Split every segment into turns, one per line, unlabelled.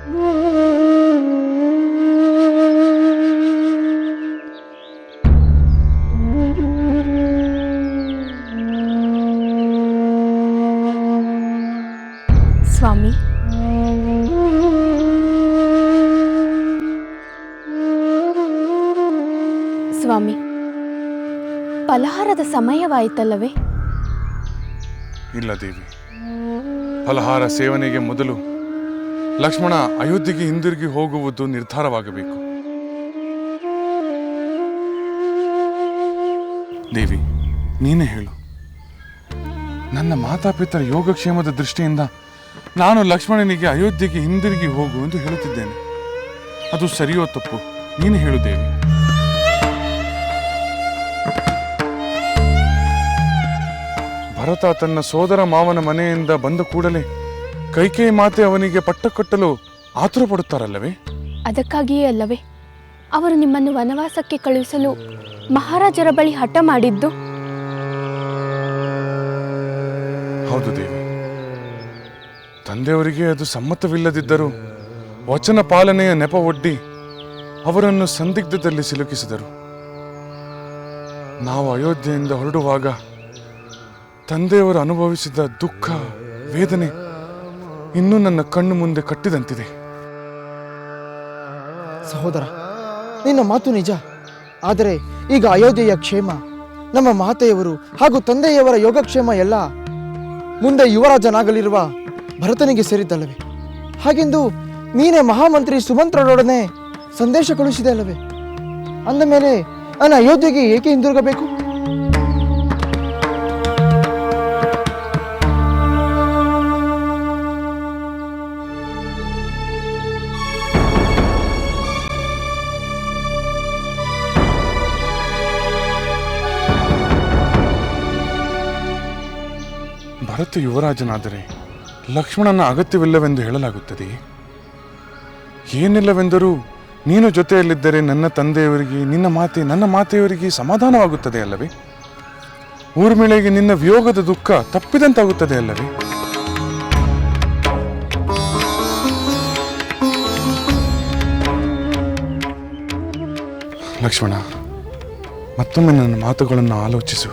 ಸ್ವಾಮಿ, ಸ್ವಾಮಿ, ಫಲಹಾರದ ಸಮಯವಾಯಿತಲ್ಲವೇ?
ಇಲ್ಲ ದೇವಿ, ಫಲಹಾರ ಸೇವನೆಗೆ ಮೊದಲು ಲಕ್ಷ್ಮಣ ಅಯೋಧ್ಯೆಗೆ ಹಿಂದಿರುಗಿ ಹೋಗುವುದು ನಿರ್ಧಾರವಾಗಬೇಕು. ದೇವಿ, ನೀನೇ ಹೇಳು. ನನ್ನ ಮಾತಾಪಿತರ ಯೋಗಕ್ಷೇಮದ ದೃಷ್ಟಿಯಿಂದ ನಾನು ಲಕ್ಷ್ಮಣನಿಗೆ ಅಯೋಧ್ಯೆಗೆ ಹಿಂದಿರುಗಿ ಹೋಗು ಎಂದು ಹೇಳುತ್ತಿದ್ದೇನೆ. ಅದು ಸರಿಯೋ ತಪ್ಪು? ನೀನು ಹೇಳು ದೇವಿ. ಭರತ ತನ್ನ ಸೋದರ ಮಾವನ ಮನೆಯಿಂದ ಬಂದ ಕೂಡಲೇ ಕೈಕೇಯಿ ಮಾತೆ ಅವನಿಗೆ ಪಟ್ಟ ಕಟ್ಟಲು ಆತುರ ಪಡುತ್ತಾರಲ್ಲವೇ?
ಅದಕ್ಕಾಗಿಯೇ ಅಲ್ಲವೇ ಅವರು ನಿಮ್ಮನ್ನು ವನವಾಸಕ್ಕೆ ಕಳುಹಿಸಲು ಮಹಾರಾಜರ ಬಳಿ ಹಠ ಮಾಡಿದ್ದು?
ಹೌದು ದೇವಿ, ತಂದೆಯವರಿಗೆ ಅದು ಸಮ್ಮತವಿಲ್ಲದಿದ್ದರೂ ವಚನ ಪಾಲನೆಯ ನೆಪ ಒಡ್ಡಿ ಅವರನ್ನು ಸಂದಿಗ್ಧದಲ್ಲಿ ಸಿಲುಕಿಸಿದರು. ನಾವು ಅಯೋಧ್ಯೆಯಿಂದ ಹೊರಡುವಾಗ ತಂದೆಯವರು ಅನುಭವಿಸಿದ ದುಃಖ, ವೇದನೆ ಇನ್ನೂ ನನ್ನ ಕಣ್ಣು ಮುಂದೆ ಕಟ್ಟಿದಂತಿದೆ.
ಸಹೋದರ, ನಿನ್ನ ಮಾತು ನಿಜ. ಆದರೆ ಈಗ ಅಯೋಧ್ಯೆಯ ಕ್ಷೇಮ, ನಮ್ಮ ಮಾತೆಯವರು ಹಾಗೂ ತಂದೆಯವರ ಯೋಗಕ್ಷೇಮ ಎಲ್ಲ ಮುಂದೆ ಯುವರಾಜನಾಗಲಿರುವ ಭರತನಿಗೆ ಸೇರಿದ್ದಲ್ಲವೇ? ಹಾಗೆಂದು ನೀನೇ ಮಹಾಮಂತ್ರಿ ಸುಮಂತ್ರರೊಡನೆ ಸಂದೇಶ ಕಳುಹಿಸಿದೆ ಅಲ್ಲವೇ? ಅಂದ ಮೇಲೆ ನಾನು ಅಯೋಧ್ಯೆಗೆ ಏಕೆ ಹಿಂದಿರುಗಬೇಕು?
ಭರತ ಯುವರಾಜನಾದರೆ ಲಕ್ಷ್ಮಣನ ಅಗತ್ಯವಿಲ್ಲವೆಂದು ಹೇಳಲಾಗುತ್ತದೆಯೇ? ಏನಿಲ್ಲವೆಂದರೂ ನೀನು ಜೊತೆಯಲ್ಲಿದ್ದರೆ ನನ್ನ ತಂದೆಯವರಿಗೆ, ನಿನ್ನ ಮಾತೆ, ನನ್ನ ಮಾತೆಯವರಿಗೆ ಸಮಾಧಾನವಾಗುತ್ತದೆ ಅಲ್ಲವೇ? ಊರ್ಮಿಳೆಗೆ ನಿನ್ನ ವಿಯೋಗದ ದುಃಖ ತಪ್ಪಿದಂತಾಗುತ್ತದೆ ಅಲ್ಲವೇ? ಲಕ್ಷ್ಮಣ, ಮತ್ತೊಮ್ಮೆ ನನ್ನ ಮಾತುಗಳನ್ನು ಆಲೋಚಿಸು.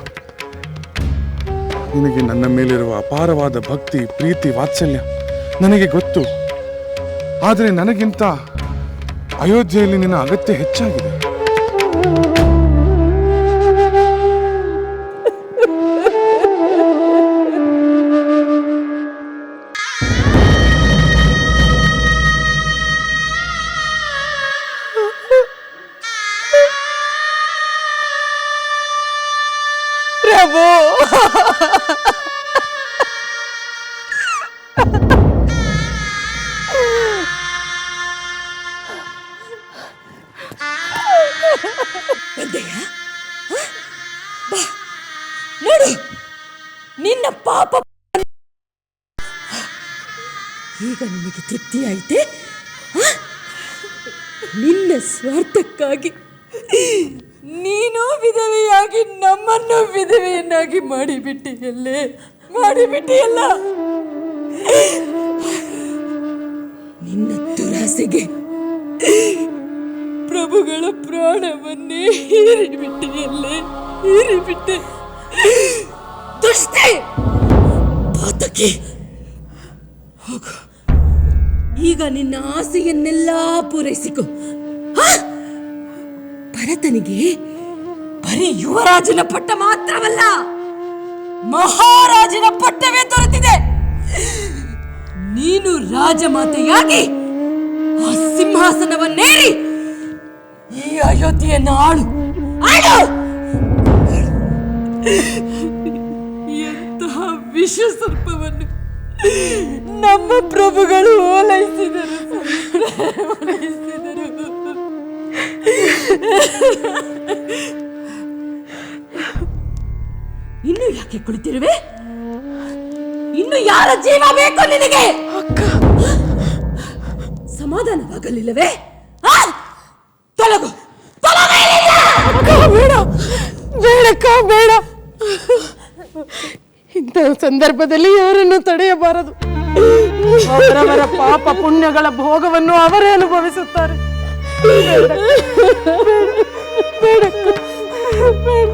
ನಿನಗೆ ನನ್ನ ಮೇಲಿರುವ ಅಪಾರವಾದ ಭಕ್ತಿ, ಪ್ರೀತಿ, ವಾತ್ಸಲ್ಯ ನನಗೆ ಗೊತ್ತು. ಆದರೆ ನನಗಿಂತ ಅಯೋಧ್ಯೆಯಲ್ಲಿ ನಿನ್ನ ಅಗತ್ಯ ಹೆಚ್ಚಾಗಿದೆ.
ಪ್ರಭು,
ನೋಡು, ನಿನ್ನ ಪಾಪ ಈಗ ನಿನಗೆ ತೃಪ್ತಿಯಾಯಿತೆ? ನಿನ್ನ ಸ್ವಾರ್ಥಕ್ಕಾಗಿ ನೀನು ವಿಧವೆಯಾಗಿ ನಮ್ಮನ್ನು ವಿಧವೆಯನ್ನಾಗಿ ಮಾಡಿಬಿಟ್ಟಿಯಲ್ಲ. ನಿನ್ನ ದುರಾಸೆಗೆ ಪ್ರಭುಗಳ ಪ್ರಾಣವನ್ನೇ ಹೀರಿಬಿಟ್ಟೆ. ದುಷ್ಟೆ, ಪಾತಕಿ, ಹೋಗು. ಈಗ ನಿನ್ನ ಆಸೆಯನ್ನೆಲ್ಲ ಪೂರೈಸಿಕೊ. ಭರತನಿಗೆ ಬರೀ ಯುವರಾಜನ ಪಟ್ಟ ಮಾತ್ರವಲ್ಲ, ಮಹಾರಾಜನ ಪಟ್ಟವೇ ದೊರೆತಿದೆ. ನೀನು ರಾಜಮಾತೆಯಾಗಿ ಆ ಸಿಂಹಾಸನವನ್ನೇರಿ ಈ ಅಯೋಧ್ಯೆಯನ್ನು ಆಳು. ಎಂತಹ ವಿಷ ಸರ್ಪವನ್ನು ನಮ್ಮ ಪ್ರಭುಗಳು ಓಲೈಸಿದರು. ಇನ್ನು ಯಾಕೆ ಕುಳಿತಿರುವೆ? ಇನ್ನು ಯಾರ ಜೀವ ಬೇಕು ನಿನಗೆ? ಸಮಾಧಾನವಾಗಲಿಲ್ಲವೇ? ತೊಲಗು.
ಬೇಡಕ್ಕ, ಬೇಡ. ಇಂಥ ಸಂದರ್ಭದಲ್ಲಿ ಯಾರನ್ನು ತಡೆಯಬಾರದು. ಅವರವರ ಪಾಪ ಪುಣ್ಯಗಳ ಭೋಗವನ್ನು ಅವರೇ ಅನುಭವಿಸುತ್ತಾರೆ. ಬೇಡಕ್ಕ, ಬೇಡ.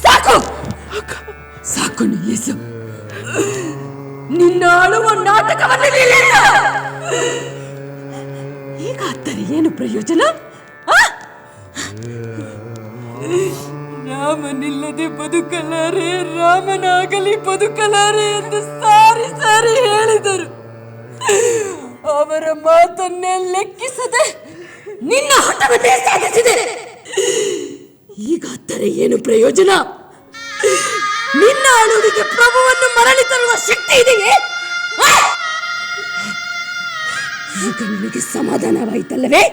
ಸಾಕು ಸಾಕು, ನಿಲ್ಲಿಸು. ನಿನ್ನ ಆಳುವ ನಾಟಕವನ್ನು ನಿಲ್ಲಿಸು. ಈಗ ಅತ್ತರೆ ಏನು ಪ್ರಯೋಜನ? ರಾಮನಿಲ್ಲದೆ ಬದುಕಲಾರೆ, ರಾಮನಾಗಲಿ ಬದುಕಲಾರೆ ಎಂದು ಸಾರಿ ಸಾರಿ ಹೇಳಿದರು. ಅವರ ಮಾತನ್ನೇ ಲೆಕ್ಕಿಸದೆ ನಿನ್ನ ಹಠವನ್ನೇ ಸಾಧಿಸಿದೆ. ಈಗ ಅತ್ತರೆ ಏನು ಪ್ರಯೋಜನ? ನಿನ್ನ ಆಳುವಿಗೆ ಪ್ರಭುವನ್ನು ಮರಳಿ ತರುವ ಶಕ್ತಿ ಇದೆಯೇ? ಈಗ ನಿನಗೆ ಸಮಾಧಾನವಾಯಿತಲ್ಲವೇ?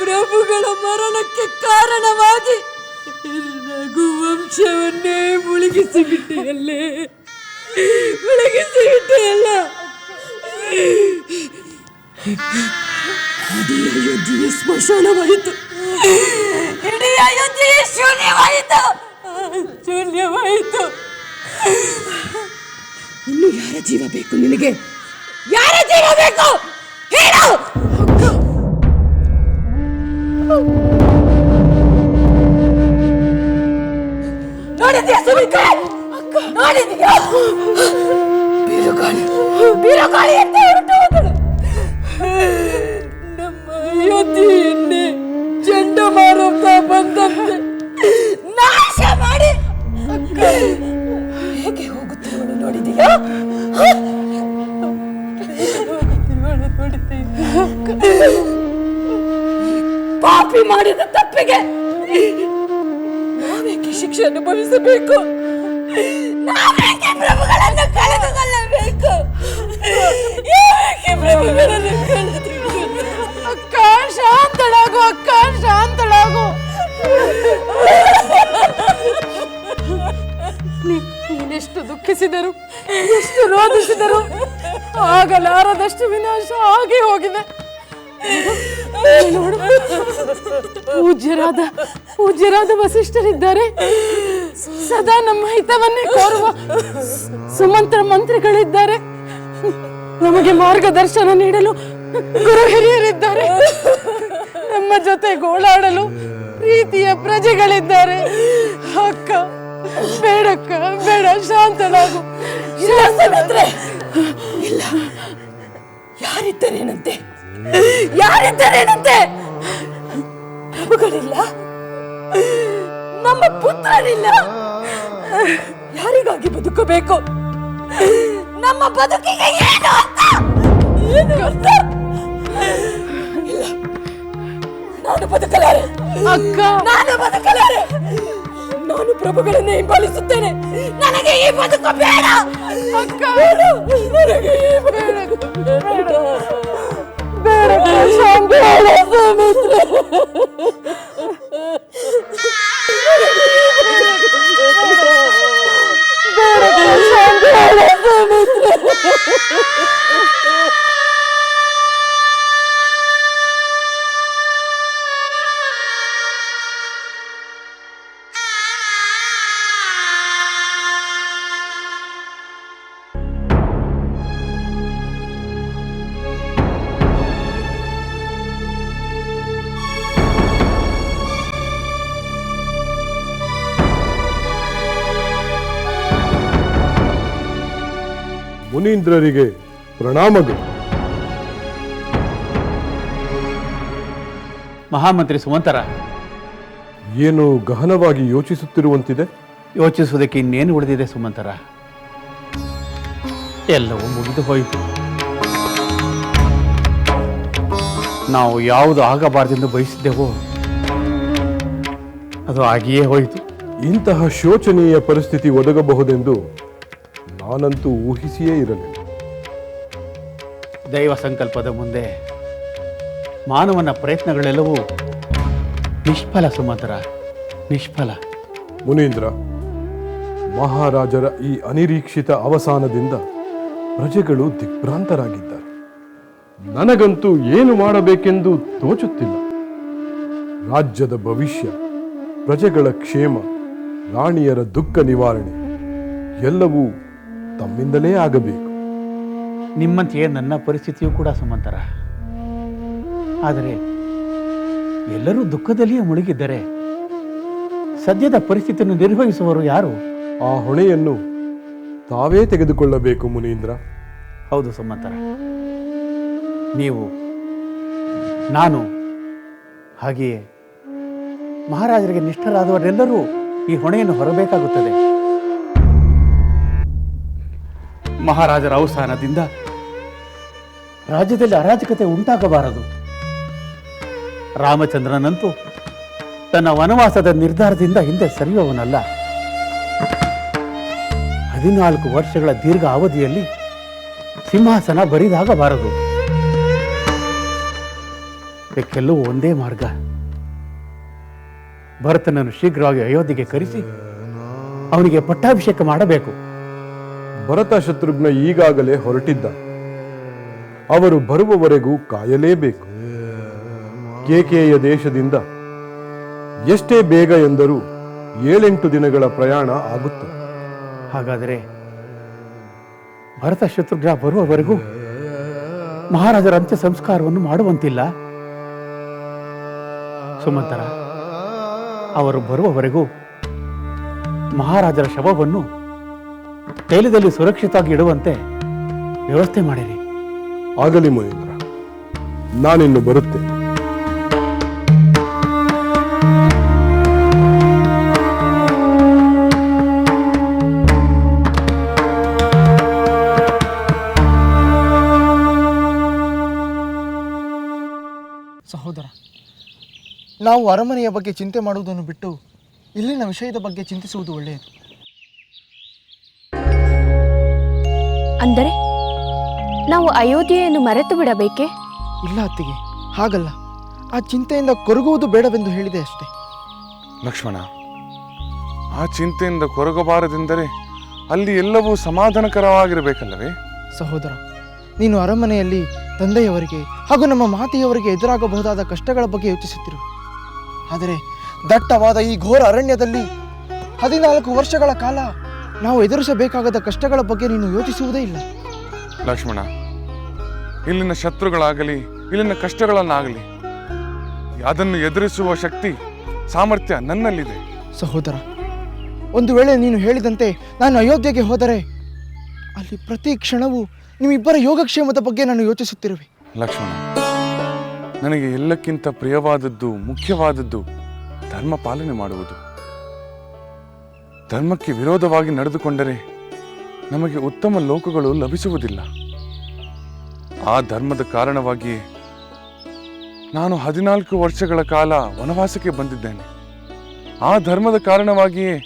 ಪ್ರಭುಗಳ ಮರಣಕ್ಕೆ ಕಾರಣವಾಗಿ ರಘುವಂಶವನ್ನೇ ಮುಳುಗಿಸಿಬಿಟ್ಟೆಯಲ್ಲೇ, ಮುಳುಗಿಸಿಬಿಟ್ಟೆಯಲ್ಲ. ಇಡೀ ಅಯೋಧ್ಯೆಯ ಸ್ಮಶಾನವಾಯಿತು, ಇಡೀ ಅಯೋಧ್ಯೆಯ ಶೂನ್ಯವಾಯಿತು, ಶೂನ್ಯವಾಯಿತು. ಇನ್ನು ಯಾರ ಜೀವ ಬೇಕು ನಿನಗೆ? ಯಾರ ಜೀವ ಬೇಕು ಹೇಳು? ನೋಡಿದ್ಯಾ ಸುಮಿತ್ರೆ? ನೋಡಿದ್ಯಾ? ಬಿರುಗಾಳಿ, ಬಿರುಗಾಳಿ ಅಂತ ಹೊರಟು ಹೋದಳು. ನಮ್ಮ ಅಯೋಧ್ಯೆಯನ್ನೇ ಚಂಡಮಾರುತ ಬಂದಂತೆ ನಾಶ ಮಾಡಿ ಹೇಗೆ ಹೋಗುತ್ತಿರುವಳು ನೋಡಿದೆಯಾ? ಪಾಪಿ ಮಾಡಿದ ತಪ್ಪಿಗೆ ನಾವೇಕೆ ಶಿಕ್ಷೆ ಅನುಭವಿಸಬೇಕು? ನಾವೇಕೆ ಪ್ರಭುಗಳನ್ನು ಕಳೆದುಕೊಳ್ಳಬೇಕು? ಯಾಕೆ ಪ್ರಭುಗಳನ್ನು ಕಳೆದುಕೊಳ್ಳಬೇಕು?
ಅಕ್ಕ ಶಾಂತಳಾಗು, ಅಕ್ಕ ಶಾಂತಳಾಗು. ನೀನೆಷ್ಟು ದುಃಖಿಸಿದರು, ಎಷ್ಟು ರೋಧಿಸಿದರು, ಆಗಲಾರದಷ್ಟು ವಿನಾಶ ಆಗಿ ಹೋಗಿದೆ. ನೋಡು, ಪೂಜ್ಯರಾದ ವಸಿಷ್ಠರಿದ್ದಾರೆ. ಸದಾ ನಮ್ಮ ಹಿತವನ್ನೇ ಕೋರುವ ಸುಮಂತ್ರ ಮಂತ್ರಿಗಳಿದ್ದಾರೆ. ನಮಗೆ ಮಾರ್ಗದರ್ಶನ ನೀಡಲು ಗುರು ಹಿರಿಯರಿದ್ದಾರೆ. ನಮ್ಮ ಜೊತೆ ಗೋಳಾಡಲು ಪ್ರೀತಿಯ ಪ್ರಜೆಗಳಿದ್ದಾರೆ. ಅಕ್ಕ ಬೇಡಕ್ಕ, ಬೇಡ, ಶಾಂತನಾಗು.
ಇಲ್ಲ, ಯಾರಿದ್ದರೇನಂತೆ? ಯಾರಿದ್ದರೇನಂತೆ? ಪ್ರಭುಗಳಿಲ್ಲ, ನಮ್ಮ ಪುತ್ರರಿಲ್ಲ. ಯಾರಿಗಾಗಿ ಬದುಕಬೇಕು? ನಮ್ಮ ಬದುಕಿಗೆ ಏನು ಅರ್ಥ? ಏನು ಅರ್ಥ? ಇಲ್ಲ, ನಾನು ಬದುಕಲಾರೆ
ಅಕ್ಕ,
ನಾನು ಬದುಕಲಾರೆ. ನಾನು ಪ್ರಭುಗಳನ್ನೇ ಹಿಂಬಾಲಿಸುತ್ತೇನೆ. ನನಗೆ ಈ ಬದುಕು ಬೇಡ
ಅಕ್ಕ,
ನನಗೆ ಈ ಬದುಕು ಬೇಡ.
ಬೇಡ, ಶಾಂತ
ಮುನೀಂದ್ರರಿಗೆ ಪ್ರಣಾಮಗಳು.
ಮಹಾಮಂತ್ರಿ ಸುಮಂತರ,
ಏನು ಗಹನವಾಗಿ ಯೋಚಿಸುತ್ತಿರುವಂತಿದೆ?
ಯೋಚಿಸುವುದಕ್ಕೆ ಇನ್ನೇನು ಉಳಿದಿದೆ ಸುಮಂತರ? ಎಲ್ಲವೂ ಮುಗಿದು ಹೋಯಿತು. ನಾವು ಯಾವುದು ಆಗಬಾರದೆಂದು ಬಯಸಿದ್ದೆವೋ ಅದು ಆಗಿಯೇ ಹೋಯಿತು.
ಇಂತಹ ಶೋಚನೀಯ ಪರಿಸ್ಥಿತಿ ಒದಗಬಹುದೆಂದು ನಾನಂತೂ ಊಹಿಸಿಯೇ ಇರಲಿಲ್ಲ.
ದೈವ ಸಂಕಲ್ಪದ ಮುಂದೆ ಮಾನವನ ಪ್ರಯತ್ನಗಳೆಲ್ಲವೂ ನಿಷ್ಫಲ ಸುಮಂತರ, ನಿಷ್ಫಲ.
ಮುನೀಂದ್ರ, ಮಹಾರಾಜರ ಈ ಅನಿರೀಕ್ಷಿತ ಅವಸಾನದಿಂದ ಪ್ರಜೆಗಳು ದಿಗ್ಭ್ರಾಂತರಾಗಿದ್ದಾರೆ. ನನಗಂತೂ ಏನು ಮಾಡಬೇಕೆಂದು ತೋಚುತ್ತಿಲ್ಲ. ರಾಜ್ಯದ ಭವಿಷ್ಯ, ಪ್ರಜೆಗಳ ಕ್ಷೇಮ, ರಾಣಿಯರ ದುಃಖ ನಿವಾರಣೆ ಎಲ್ಲವೂ ತಮ್ಮಿಂದಲೇ ಆಗಬೇಕು.
ನಿಮ್ಮಂತೆಯೇ ನನ್ನ ಪರಿಸ್ಥಿತಿಯೂ ಕೂಡ ಸುಮಂತರ. ಆದರೆ ಎಲ್ಲರೂ ದುಃಖದಲ್ಲಿಯೇ ಮುಳುಗಿದ್ದರೆ ಸದ್ಯದ ಪರಿಸ್ಥಿತಿಯನ್ನು ನಿರ್ವಹಿಸುವವರು ಯಾರು?
ಆ ಹೊಣೆಯನ್ನು ತಾವೇ ತೆಗೆದುಕೊಳ್ಳಬೇಕು ಮುನೀಂದ್ರ.
ಹೌದು ಸುಮಂತರ, ನೀವು, ನಾನು, ಹಾಗೆಯೇ ಮಹಾರಾಜರಿಗೆ ನಿಷ್ಠರಾದವರೆಲ್ಲರೂ ಈ ಹೊಣೆಯನ್ನು ಹೊರಬೇಕಾಗುತ್ತದೆ. ಮಹಾರಾಜರ ಅವಸಾನದಿಂದ ರಾಜ್ಯದಲ್ಲಿ ಅರಾಜಕತೆ ಉಂಟಾಗಬಾರದು. ರಾಮಚಂದ್ರನಂತೂ ತನ್ನ ವನವಾಸದ ನಿರ್ಧಾರದಿಂದ ಹಿಂದೆ ಸರಿಯುವವನಲ್ಲ. 14 ವರ್ಷಗಳ ದೀರ್ಘ ಅವಧಿಯಲ್ಲಿ ಸಿಂಹಾಸನ ಬರಿದಾಗಬಾರದು. ಇದಕ್ಕೆಲ್ಲವೂ ಒಂದೇ ಮಾರ್ಗ. ಭರತನನ್ನು ಶೀಘ್ರವಾಗಿ ಅಯೋಧ್ಯೆಗೆ ಕರೆಸಿ ಅವನಿಗೆ ಪಟ್ಟಾಭಿಷೇಕ ಮಾಡಬೇಕು.
ಭರತ ಶತ್ರುಘ್ನ ಈಗಾಗಲೇ ಹೊರಟಿದ್ದ. ಅವರು ಬರುವವರೆಗೂ ಕಾಯಲೇಬೇಕು. ಕೇಕೆಯ ದೇಶದಿಂದ ಎಷ್ಟೇ ಬೇಗ ಎಂದರೂ 7-8 ದಿನಗಳ ಪ್ರಯಾಣ ಆಗುತ್ತದೆ.
ಹಾಗಾದರೆ ಭರತ ಶತ್ರುಘ್ನ ಬರುವವರೆಗೂ ಮಹಾರಾಜರ ಅಂತ್ಯ ಸಂಸ್ಕಾರವನ್ನು ಮಾಡುವಂತಿಲ್ಲ. ಸುಮಂತರ, ಅವರು ಬರುವವರೆಗೂ ಮಹಾರಾಜರ ಶವವನ್ನು ತೈಲದಲ್ಲಿ ಸುರಕ್ಷಿತವಾಗಿ ಇಡುವಂತೆ ವ್ಯವಸ್ಥೆ ಮಾಡಿರಿ.
ಆಗಲಿ ಮುನೀಂದ್ರ, ನಾನಿನ್ನು ಬರುತ್ತೇನೆ.
ಸಹೋದರ, ನಾವು ಅರಮನೆಯ ಬಗ್ಗೆ ಚಿಂತೆ ಮಾಡುವುದನ್ನು ಬಿಟ್ಟು ಇಲ್ಲಿನ ವಿಷಯದ ಬಗ್ಗೆ ಚಿಂತಿಸುವುದು ಒಳ್ಳೆಯದು.
ಅಂದರೆ ನಾವು ಅಯೋಧ್ಯೆಯನ್ನು ಮರೆತು ಬಿಡಬೇಕೆ?
ಇಲ್ಲ ಅತ್ತಿಗೆ, ಹಾಗಲ್ಲ. ಆ ಚಿಂತೆಯಿಂದ ಕೊರಗುವುದು ಬೇಡವೆಂದು ಹೇಳಿದೆ ಅಷ್ಟೇ.
ಲಕ್ಷ್ಮಣ, ಆ ಚಿಂತೆಯಿಂದ ಕೊರಗಬಾರದೆಂದರೆ ಅಲ್ಲಿ ಎಲ್ಲವೂ ಸಮಾಧಾನಕರವಾಗಿರಬೇಕಲ್ಲವೇ?
ಸಹೋದರ, ನೀನು ಅರಮನೆಯಲ್ಲಿ ತಂದೆಯವರಿಗೆ ಹಾಗೂ ನಮ್ಮ ಮಾತೆಯವರಿಗೆ ಎದುರಾಗಬಹುದಾದ ಕಷ್ಟಗಳ ಬಗ್ಗೆ ಯೋಚಿಸುತ್ತಿರು. ಆದರೆ ದಟ್ಟವಾದ ಈ ಘೋರ ಅರಣ್ಯದಲ್ಲಿ 14 ವರ್ಷಗಳ ಕಾಲ ನಾವು ಎದುರಿಸಬೇಕಾಗದ ಕಷ್ಟಗಳ ಬಗ್ಗೆ ನೀನು ಯೋಚಿಸುವುದೇ ಇಲ್ಲ.
ಲಕ್ಷ್ಮಣ, ಇಲ್ಲಿನ ಶತ್ರುಗಳಾಗಲಿ ಇಲ್ಲಿನ ಕಷ್ಟಗಳನ್ನಾಗಲಿ ಅದನ್ನು ಎದುರಿಸುವ ಶಕ್ತಿ ಸಾಮರ್ಥ್ಯ ನನ್ನಲ್ಲಿದೆ.
ಸಹೋದರ, ಒಂದು ವೇಳೆ ನೀನು ಹೇಳಿದಂತೆ ನಾನು ಅಯೋಧ್ಯೆಗೆ ಹೋದರೆ ಅಲ್ಲಿ ಪ್ರತಿ ಕ್ಷಣವೂ ನಿಮ್ಮಿಬ್ಬರ ಯೋಗಕ್ಷೇಮದ ಬಗ್ಗೆ ನಾನು ಯೋಚಿಸುತ್ತಿರುವೆ.
ಲಕ್ಷ್ಮಣ, ನನಗೆ ಎಲ್ಲಕ್ಕಿಂತ ಪ್ರಿಯವಾದದ್ದು, ಮುಖ್ಯವಾದದ್ದು ಧರ್ಮ ಪಾಲನೆ ಮಾಡುವುದು. ಧರ್ಮಕ್ಕೆ ವಿರೋಧವಾಗಿ ನಡೆದುಕೊಂಡರೆ ನಮಗೆ ಉತ್ತಮ ಲೋಕಗಳು ಲಭಿಸುವುದಿಲ್ಲ. ಆ ಧರ್ಮದ ಕಾರಣವಾಗಿಯೇ ನಾನು 14 ವರ್ಷಗಳ ಕಾಲ ವನವಾಸಕ್ಕೆ ಬಂದಿದ್ದೇನೆ. ಆ ಧರ್ಮದ ಕಾರಣವಾಗಿಯೇ